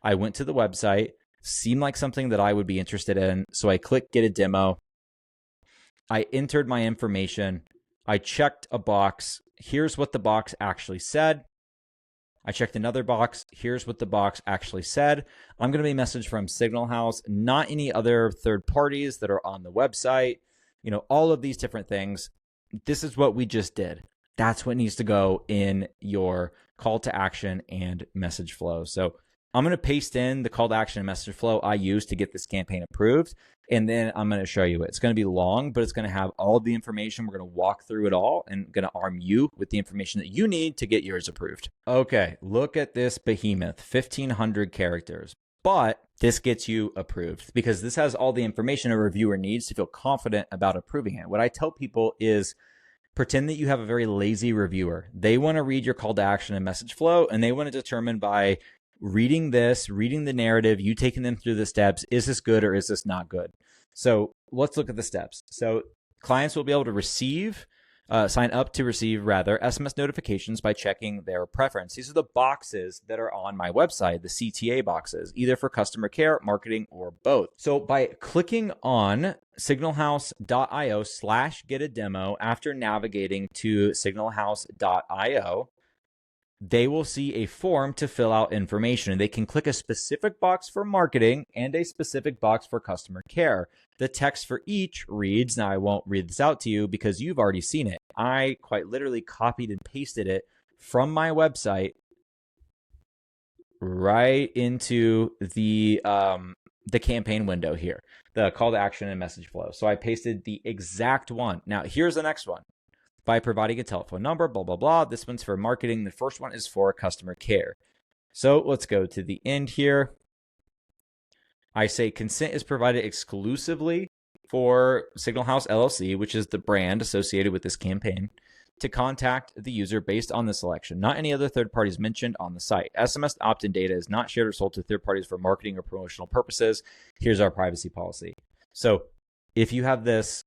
I went to the website, seemed like something that I would be interested in. So I clicked get a demo. I entered my information. I checked a box. Here's what the box actually said. I checked another box. Here's what the box actually said. I'm going to be messaged from Signal House, not any other third parties that are on the website. All of these different things. This is what we just did. That's what needs to go in your call to action and message flow. So I'm going to paste in the call to action and message flow I use to get this campaign approved. And then I'm going to show you it. It's going to be long, but it's going to have all the information. We're going to walk through it all and going to arm you with the information that you need to get yours approved. Okay, look at this behemoth, 1,500 characters. But this gets you approved because this has all the information a reviewer needs to feel confident about approving it. What I tell people is pretend that you have a very lazy reviewer. They want to read your call to action and message flow, and they want to determine by reading the narrative, you taking them through the steps, is this good or is this not good? So let's look at the steps. So clients will be able to sign up to receive SMS notifications by checking their preference. These are the boxes that are on my website, the CTA boxes, either for customer care, marketing, or both. So by clicking on signalhouse.io/get a demo after navigating to signalhouse.io, they will see a form to fill out information. They can click a specific box for marketing and a specific box for customer care. The text for each reads, now I won't read this out to you because you've already seen it. I quite literally copied and pasted it from my website right into the campaign window here, the call to action and message flow. So I pasted the exact one. Now here's the next one. By providing a telephone number, blah, blah, blah. This one's for marketing. The first one is for customer care. So let's go to the end here. I say consent is provided exclusively for Signal House LLC, which is the brand associated with this campaign, to contact the user based on the selection, not any other third parties mentioned on the site. SMS opt-in data is not shared or sold to third parties for marketing or promotional purposes. Here's our privacy policy. So if you have this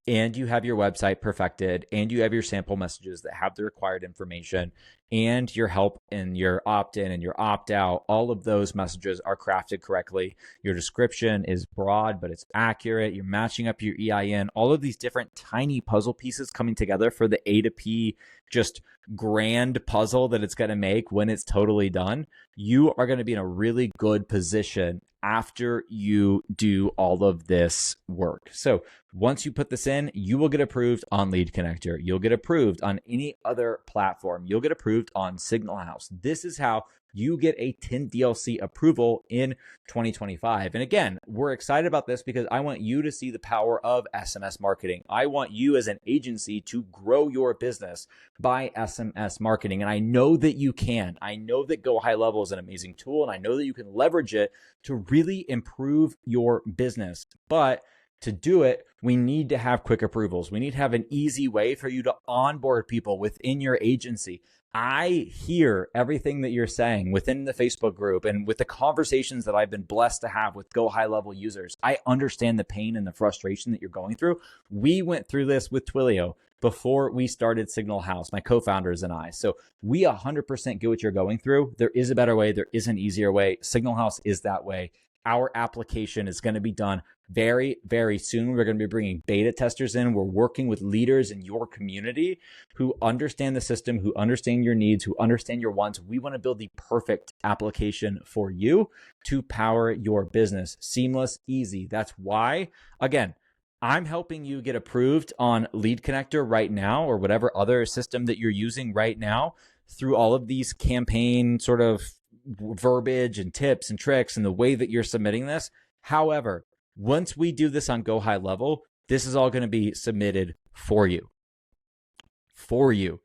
and you have your website perfected and you have your sample messages that have the required information and your help and your opt-in and your opt-out, all of those messages are crafted correctly. Your description is broad, but it's accurate. You're matching up your EIN, all of these different tiny puzzle pieces coming together for the A2P just grand puzzle that it's going to make when it's totally done. You are going to be in a really good position after you do all of this work. So once you put this in, you will get approved on LeadConnector. You'll get approved on any other platform. You'll get approved on Signal House. This is how you get a 10 DLC approval in 2025. And again, we're excited about this because I want you to see the power of SMS marketing. I want you as an agency to grow your business by SMS marketing. And I know that you can. I know that GoHighLevel is an amazing tool, and I know that you can leverage it to really improve your business. But to do it, we need to have quick approvals. We need to have an easy way for you to onboard people within your agency. I hear everything that you're saying within the Facebook group and with the conversations that I've been blessed to have with GoHighLevel users. I understand the pain and the frustration that you're going through. We went through this with Twilio before we started Signal House, my co-founders and I. So we 100% get what you're going through. There is a better way. There is an easier way. Signal House is that way. Our application is going to be done very, very soon. We're going to be bringing beta testers in. We're working with leaders in your community who understand the system, who understand your needs, who understand your wants. We want to build the perfect application for you to power your business. Seamless, easy. That's why, again, I'm helping you get approved on LeadConnector right now, or whatever other system that you're using right now, through all of these campaign sort of verbiage and tips and tricks and the way that you're submitting this. However, once we do this on GoHighLevel, this is all going to be submitted for you.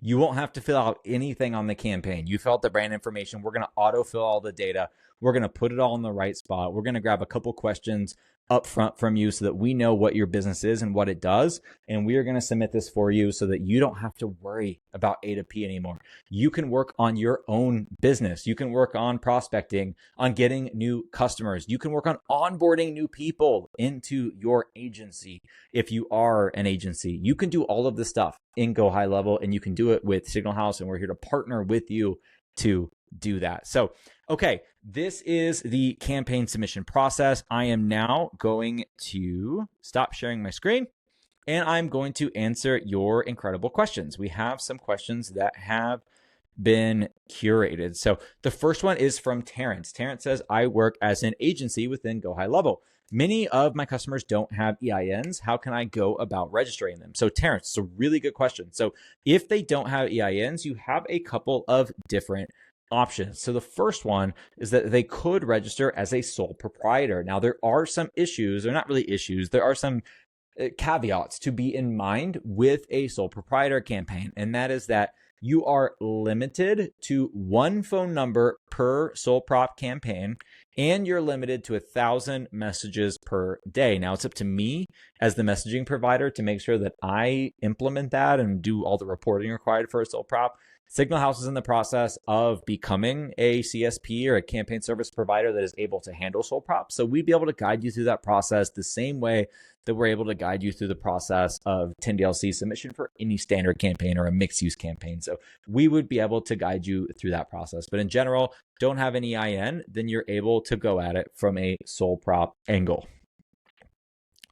You won't have to fill out anything on the campaign. You fill out the brand information. We're going to autofill all the data. We're going to put it all in the right spot. We're going to grab a couple questions up front from you so that we know what your business is and what it does. And we are going to submit this for you so that you don't have to worry about A2P anymore. You can work on your own business. You can work on prospecting, on getting new customers. You can work on onboarding new people into your agency. If you are an agency, you can do all of this stuff in GoHighLevel, and you can do it with Signal House. And we're here to partner with you to do that. So, okay, this is the campaign submission process. I am now going to stop sharing my screen, and I'm going to answer your incredible questions. We have some questions that have been curated. So the first one is from Terrence. Terrence says, I work as an agency within GoHighLevel. Many of my customers don't have EINs. How can I go about registering them? So Terrence, it's a really good question. So if they don't have EINs, you have a couple of different options. So the first one is that they could register as a sole proprietor. Now, there are some issues, they're not really issues, there are some caveats to be in mind with a sole proprietor campaign. And that is that you are limited to one phone number per sole prop campaign, and you're limited to 1,000 messages per day. Now, it's up to me as the messaging provider to make sure that I implement that and do all the reporting required for a sole prop. Signal House is in the process of becoming a CSP or a campaign service provider that is able to handle sole props. So we'd be able to guide you through that process the same way that we're able to guide you through the process of 10 DLC submission for any standard campaign or a mixed use campaign. So we would be able to guide you through that process. But in general, don't have an EIN, then you're able to go at it from a sole prop angle.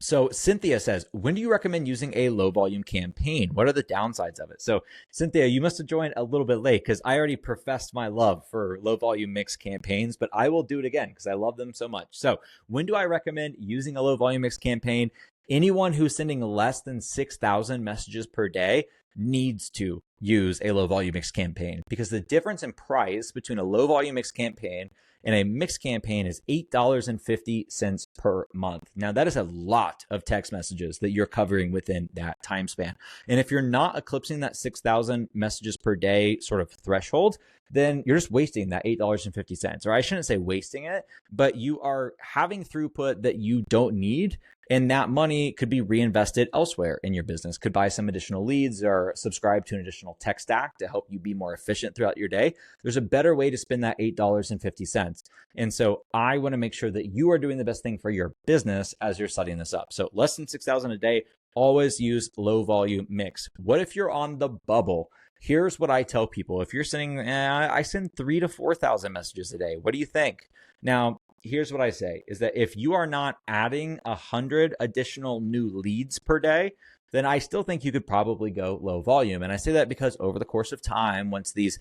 So Cynthia says, when do you recommend using a low volume campaign? What are the downsides of it? So Cynthia, you must have joined a little bit late because I already professed my love for low volume mixed campaigns, but I will do it again because I love them so much. So when do I recommend using a low volume mixed campaign? Anyone who's sending less than 6,000 messages per day needs to use a low volume mixed campaign, because the difference in price between a low volume mixed campaign and a mixed campaign is $8.50 per month. Now, that is a lot of text messages that you're covering within that time span. And if you're not eclipsing that 6,000 messages per day sort of threshold, then you're just wasting that $8.50. Or I shouldn't say wasting it, but you are having throughput that you don't need. And that money could be reinvested elsewhere in your business, could buy some additional leads or subscribe to an additional tech stack to help you be more efficient throughout your day. There's a better way to spend that $8.50. And so I want to make sure that you are doing the best thing for your business as you're setting this up. So less than 6,000 a day, always use low volume mix. What if you're on the bubble? Here's what I tell people. If you're sending, I send 3,000 to 4,000 messages a day. What do you think? Now, here's what I say is that if you are not adding 100 additional new leads per day, then I still think you could probably go low volume. And I say that because over the course of time, once these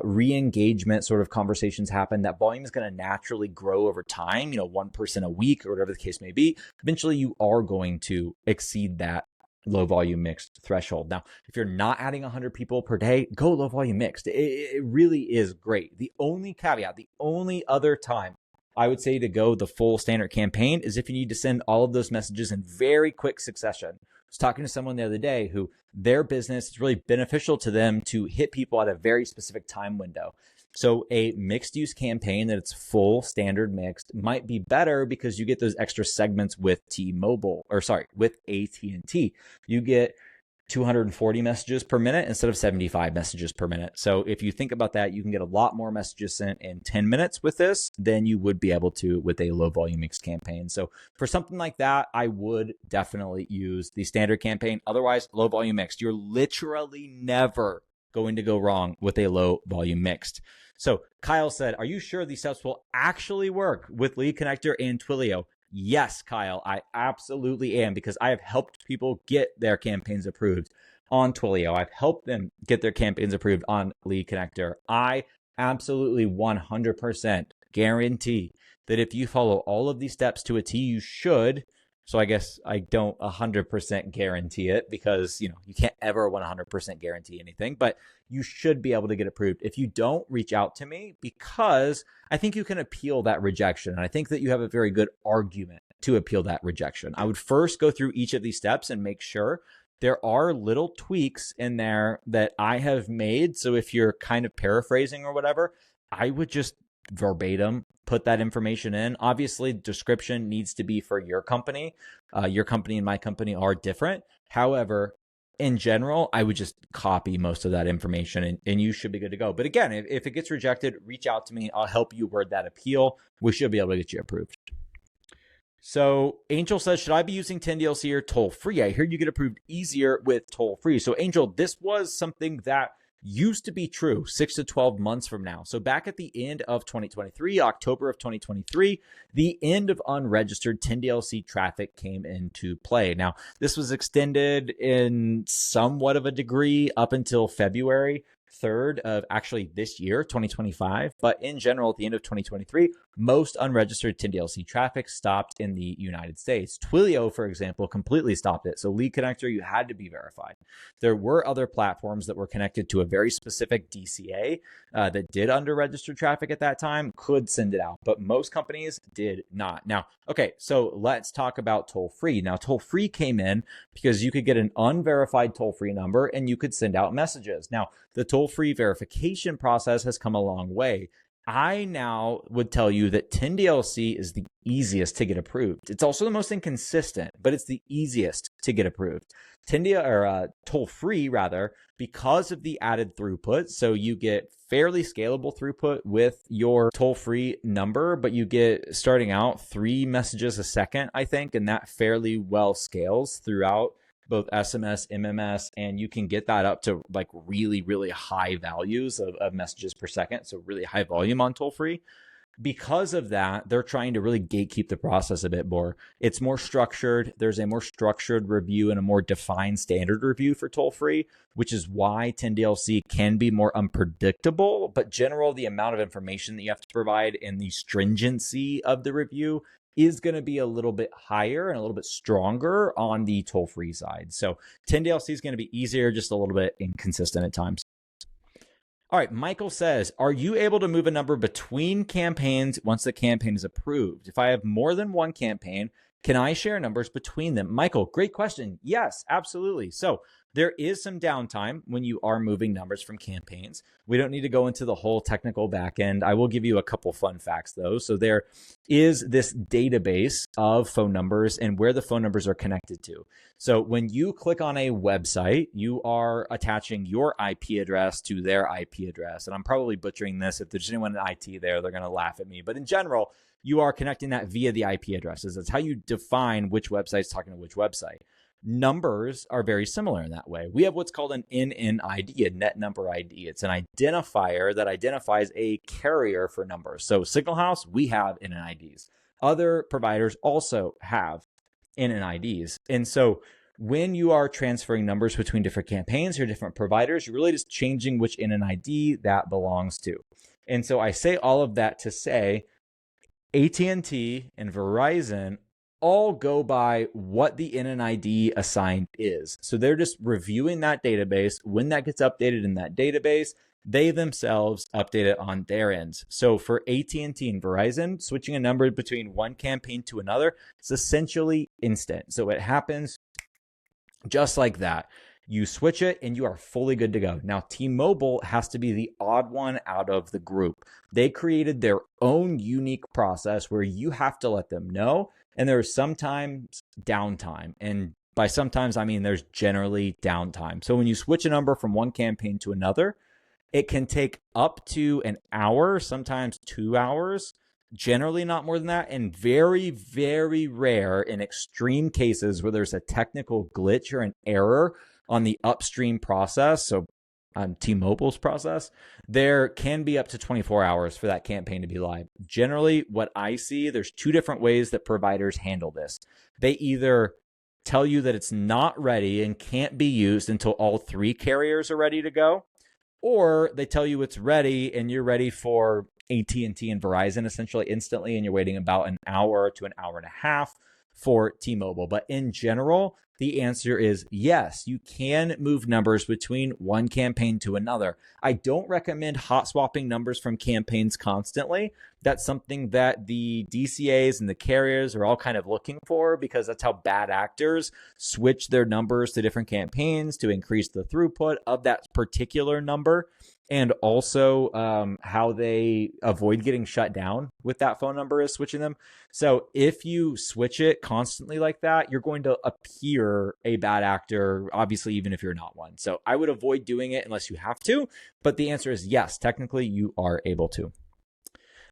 re-engagement sort of conversations happen, that volume is going to naturally grow over time, 1% a week or whatever the case may be. Eventually, you are going to exceed that low volume mixed threshold. Now, if you're not adding 100 people per day, go low volume mixed. It really is great. The only caveat, the only other time I would say to go the full standard campaign is if you need to send all of those messages in very quick succession. I was talking to someone the other day who their business is really beneficial to them to hit people at a very specific time window. So a mixed use campaign that it's full standard mixed might be better because you get those extra segments with with AT&T. You get 240 messages per minute instead of 75 messages per minute. So if you think about that, you can get a lot more messages sent in 10 minutes with this than you would be able to with a low volume mixed campaign. So for something like that, I would definitely use the standard campaign. Otherwise, low volume mixed. You're literally never going to go wrong with a low volume mixed. So Kyle said, are you sure these steps will actually work with LeadConnector and Twilio? Yes, Kyle, I absolutely am, because I have helped people get their campaigns approved on Twilio. I've helped them get their campaigns approved on LeadConnector. I absolutely 100% guarantee that if you follow all of these steps to a T, you should. So I guess I don't 100% guarantee it, because you can't ever 100% guarantee anything, but you should be able to get approved. If you don't, reach out to me, because I think you can appeal that rejection. And I think that you have a very good argument to appeal that rejection. I would first go through each of these steps and make sure there are little tweaks in there that I have made. So if you're kind of paraphrasing or whatever, I would just verbatim put that information in. Obviously, description needs to be for your company. Your company and my company are different. However, in general, I would just copy most of that information and you should be good to go. But again, if it gets rejected, reach out to me. I'll help you word that appeal. We should be able to get you approved. So Angel says, should I be using 10DLC or toll free? I heard you get approved easier with toll free. So Angel, this was something that used to be true 6 to 12 months from now. So back at the end of 2023, October of 2023, the end of unregistered 10DLC traffic came into play. Now, this was extended in somewhat of a degree up until February 3rd of actually this year, 2025. But in general, at the end of 2023, most unregistered 10DLC traffic stopped in the United States. Twilio, for example, completely stopped it. So LeadConnector, you had to be verified. There were other platforms that were connected to a very specific DCA that did under-register traffic at that time, could send it out, but most companies did not. Now, okay, so let's talk about toll-free. Now, toll-free came in because you could get an unverified toll-free number and you could send out messages. Now, the toll-free verification process has come a long way. I now would tell you that 10DLC is the easiest to get approved. It's also the most inconsistent, but it's the easiest to get approved. Toll-free rather, because of the added throughput. So you get fairly scalable throughput with your toll-free number, but you get starting out 3 messages a second, I think, and that fairly well scales throughout both SMS, MMS, and you can get that up to like really, really high values of messages per second. So really high volume on toll-free. Because of that, they're trying to really gatekeep the process a bit more. It's more structured. There's a more structured review and a more defined standard review for toll-free, which is why 10DLC can be more unpredictable. But general, the amount of information that you have to provide and the stringency of the review is going to be a little bit higher and a little bit stronger on the toll-free side. So 10 DLC is going to be easier, just a little bit inconsistent at times. All right, Michael says, are you able to move a number between campaigns once the campaign is approved? If I have more than one campaign, can I share numbers between them? Michael, great question. Yes, absolutely. So there is some downtime when you are moving numbers from campaigns. We don't need to go into the whole technical backend. I will give you a couple fun facts though. So there is this database of phone numbers and where the phone numbers are connected to. So when you click on a website, you are attaching your IP address to their IP address. And I'm probably butchering this. If there's anyone in IT there, they're going to laugh at me. But in general, you are connecting that via the IP addresses. That's how you define which website is talking to which website. Numbers are very similar in that way. We have what's called an NNID, a net number ID. It's an identifier that identifies a carrier for numbers. So Signal House, we have NNIDs. Other providers also have NNIDs. And so when you are transferring numbers between different campaigns or different providers, you're really just changing which NNID that belongs to. And so I say all of that to say AT&T and Verizon all go by what the NNID assigned is. So they're just reviewing that database. When that gets updated in that database, they themselves update it on their ends. So for AT&T and Verizon, switching a number between one campaign to another, it's essentially instant. So it happens just like that. You switch it and you are fully good to go. Now, T-Mobile has to be the odd one out of the group. They created their own unique process where you have to let them know. And there's sometimes downtime. And by sometimes, I mean there's generally downtime. So when you switch a number from one campaign to another, it can take up to an hour, sometimes 2 hours, generally not more than that. And very, very rare in extreme cases where there's a technical glitch or an error on the upstream process. So on T-Mobile's process, there can be up to 24 hours for that campaign to be live. Generally, what I see, there's two different ways that providers handle this. They either tell you that it's not ready and can't be used until all three carriers are ready to go, or they tell you it's ready and you're ready for AT&T and Verizon essentially instantly, and you're waiting about an hour to an hour and a half for T-Mobile. But in general, the answer is yes, you can move numbers between one campaign to another. I don't recommend hot swapping numbers from campaigns constantly. That's something that the DCAs and the carriers are all kind of looking for, because that's how bad actors switch their numbers to different campaigns to increase the throughput of that particular number, and also how they avoid getting shut down with that phone number is switching them. So if you switch it constantly like that, you're going to appear a bad actor, obviously, even if you're not one. So I would avoid doing it unless you have to. But the answer is yes, technically you are able to.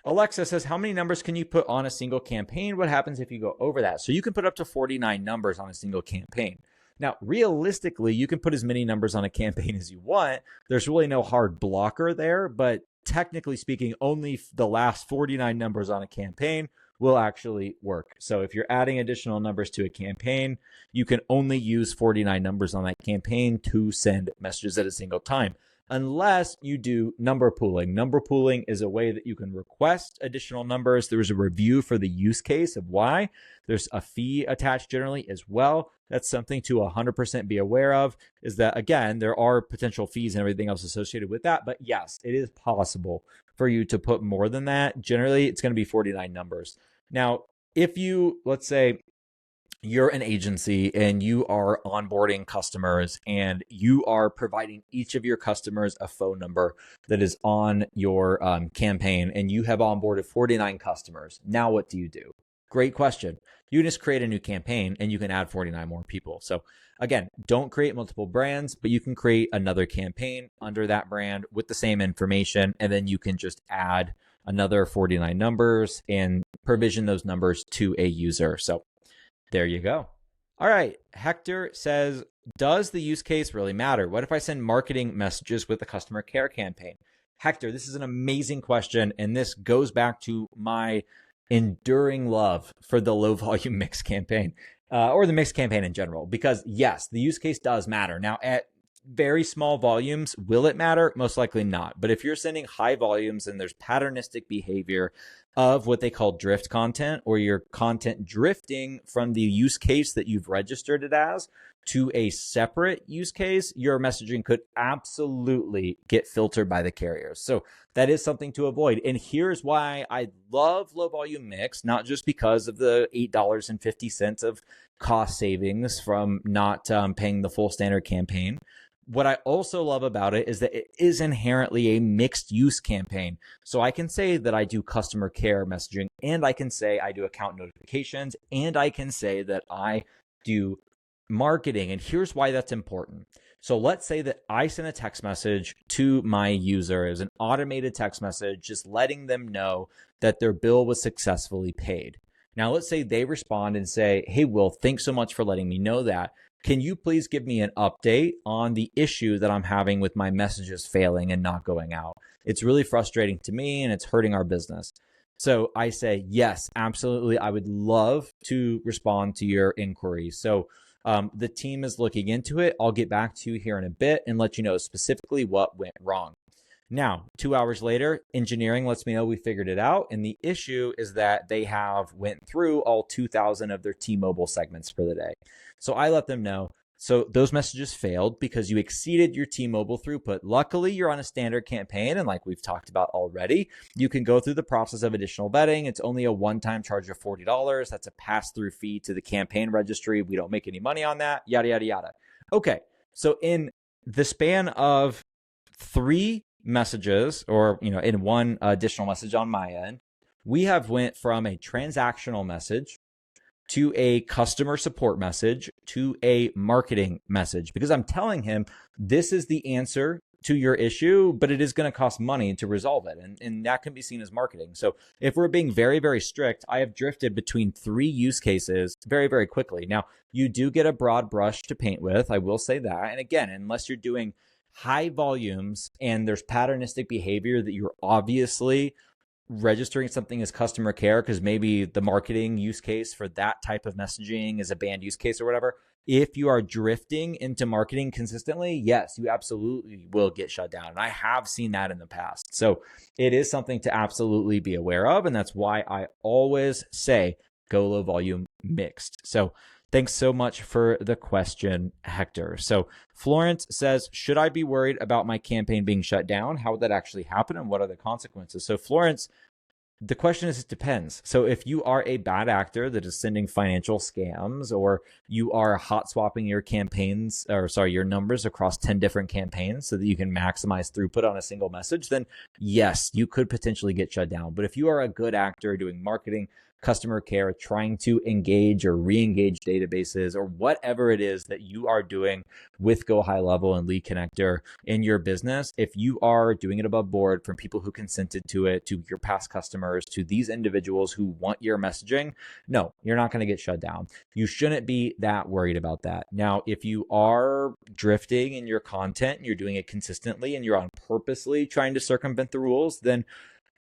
Alexa says, how many numbers can you put on a single campaign? What happens if you go over that? So you can put up to 49 numbers on a single campaign. Now, realistically, you can put as many numbers on a campaign as you want. There's really no hard blocker there, but technically speaking, only the last 49 numbers on a campaign will actually work. So if you're adding additional numbers to a campaign, you can only use 49 numbers on that campaign to send messages at a single time, unless you do number pooling. Number pooling is a way that you can request additional numbers. There's a review for the use case of why. There's a fee attached generally as well. That's something to 100% be aware of, is that, again, there are potential fees and everything else associated with that. But yes, it is possible for you to put more than that. Generally, it's going to be 49 numbers. Now, if you, let's say, you're an agency and you are onboarding customers and you are providing each of your customers a phone number that is on your campaign, and you have onboarded 49 customers. Now, what do you do? Great question. You just create a new campaign and you can add 49 more people. So again, don't create multiple brands, but you can create another campaign under that brand with the same information. And then you can just add another 49 numbers and provision those numbers to a user. So there you go. All right. Hector says, does the use case really matter? What if I send marketing messages with a customer care campaign? Hector, this is an amazing question. And this goes back to my enduring love for the low volume mix campaign or the mix campaign in general, because yes, the use case does matter. Now, at very small volumes, will it matter? Most likely not. But if you're sending high volumes and there's patternistic behavior of what they call drift content, or your content drifting from the use case that you've registered it as to a separate use case, your messaging could absolutely get filtered by the carriers. So that is something to avoid. And here's why I love low volume mix, not just because of the $8.50 of cost savings from not paying the full standard campaign. What I also love about it is that it is inherently a mixed use campaign. So I can say that I do customer care messaging, and I can say I do account notifications, and I can say that I do marketing. And here's why that's important. So let's say that I send a text message to my user as an automated text message, just letting them know that their bill was successfully paid. Now, let's say they respond and say, hey, Will, thanks so much for letting me know that. Can you please give me an update on the issue that I'm having with my messages failing and not going out? It's really frustrating to me and it's hurting our business. So I say, yes, absolutely. I would love to respond to your inquiry. So the team is looking into it. I'll get back to you here in a bit and let you know specifically what went wrong. Now, 2 hours later, engineering lets me know we figured it out. And the issue is that they have went through all 2,000 of their T-Mobile segments for the day. So I let them know. So those messages failed because you exceeded your T-Mobile throughput. Luckily, you're on a standard campaign. And like we've talked about already, you can go through the process of additional vetting. It's only a one-time charge of $40. That's a pass-through fee to the campaign registry. We don't make any money on that, yada, yada, yada. Okay, so in the span of 3 messages, or in one additional message on my end, we have went from a transactional message to a customer support message to a marketing message, because I'm telling him this is the answer to your issue, but it is going to cost money to resolve it. And that can be seen as marketing. So if we're being very, very strict, I have drifted between 3 use cases very, very quickly. Now, you do get a broad brush to paint with. I will say that. And again, unless you're doing high volumes and there's patternistic behavior that you're obviously registering something as customer care because maybe the marketing use case for that type of messaging is a banned use case or whatever. If you are drifting into marketing consistently, yes, you absolutely will get shut down. And I have seen that in the past. So it is something to absolutely be aware of. And that's why I always say go low volume mixed. So thanks so much for the question, Hector. So Florence says, should I be worried about my campaign being shut down? How would that actually happen? And what are the consequences? So Florence, the question is, it depends. So if you are a bad actor that is sending financial scams, or you are hot swapping your campaigns, your numbers across 10 different campaigns so that you can maximize throughput on a single message, then yes, you could potentially get shut down. But if you are a good actor doing marketing, customer care, trying to engage or re-engage databases, or whatever it is that you are doing with GoHighLevel and LeadConnector in your business, if you are doing it above board, from people who consented to it, to your past customers, to these individuals who want your messaging, no, you're not going to get shut down. You shouldn't be that worried about that. Now, if you are drifting in your content and you're doing it consistently and you're on purposely trying to circumvent the rules, then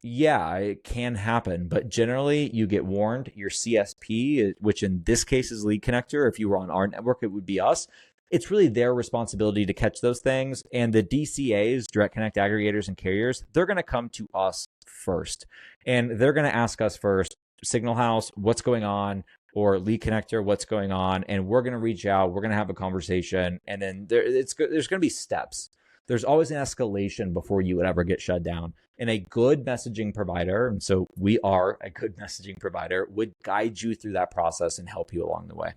yeah, it can happen, but generally you get warned. Your CSP, which in this case is LeadConnector, if you were on our network, it would be us. It's really their responsibility to catch those things. And the DCAs, direct connect aggregators and carriers, they're going to come to us first. And they're going to ask us first, Signal House, what's going on? Or LeadConnector, what's going on? And we're going to reach out. We're going to have a conversation. And then there's going to be steps. There's always an escalation before you would ever get shut down. And a good messaging provider, and so we are a good messaging provider, would guide you through that process and help you along the way.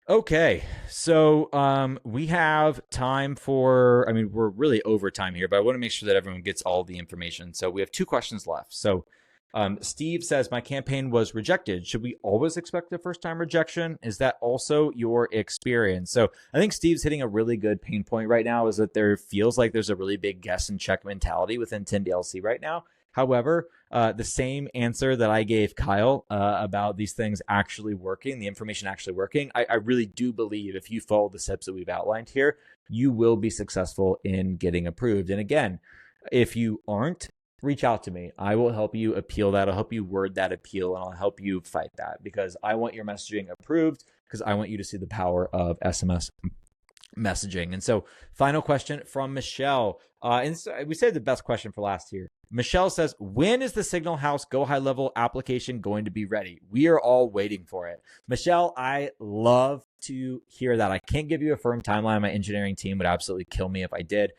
Okay, so we have time for, we're really over time here, but I want to make sure that everyone gets all the information. So we have 2 questions left. So Steve says, my campaign was rejected. Should we always expect a first-time rejection? Is that also your experience? So I think Steve's hitting a really good pain point right now, is that there feels like there's a really big guess and check mentality within 10DLC right now. However, the same answer that I gave Kyle about these things actually working, the information actually working, I really do believe if you follow the steps that we've outlined here, you will be successful in getting approved. And again, if you aren't, reach out to me. I will help you appeal that. I'll help you word that appeal, and I'll help you fight that, because I want your messaging approved, because I want you to see the power of SMS messaging. And so final question from Michelle. And so we saved the best question for last here. Michelle says, when is the Signal House GoHighLevel application going to be ready? We are all waiting for it. Michelle, I love to hear that. I can't give you a firm timeline. My engineering team would absolutely kill me if I did.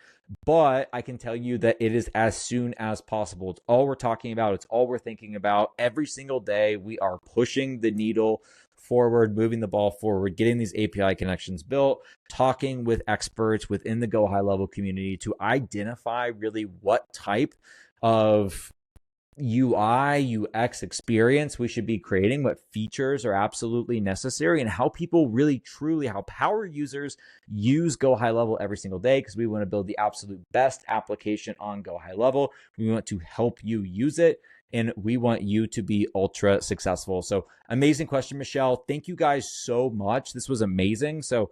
But I can tell you that it is as soon as possible. It's all we're talking about. It's all we're thinking about. Every single day, we are pushing the needle forward, moving the ball forward, getting these API connections built, talking with experts within the GoHighLevel community to identify really what type of UI, UX experience we should be creating, what features are absolutely necessary, and how people really truly, how power users use GoHighLevel every single day, because we want to build the absolute best application on GoHighLevel. We want to help you use it, and we want you to be ultra successful. So amazing question, Michelle. Thank you guys so much. This was amazing. So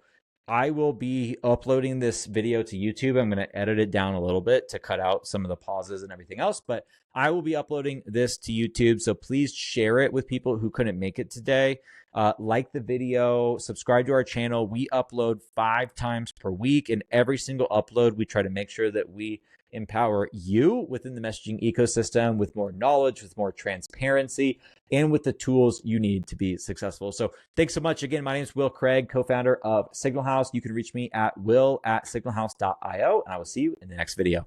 I will be uploading this video to YouTube. I'm going to edit it down a little bit to cut out some of the pauses and everything else, but I will be uploading this to YouTube. So please share it with people who couldn't make it today. Like the video, subscribe to our channel. We upload 5 times per week, and every single upload, we try to make sure that we empower you within the messaging ecosystem with more knowledge, with more transparency, and with the tools you need to be successful. So thanks so much. Again, my name is Will Craig, co-founder of Signal House. You can reach me at will@signalhouse.io, and I will see you in the next video.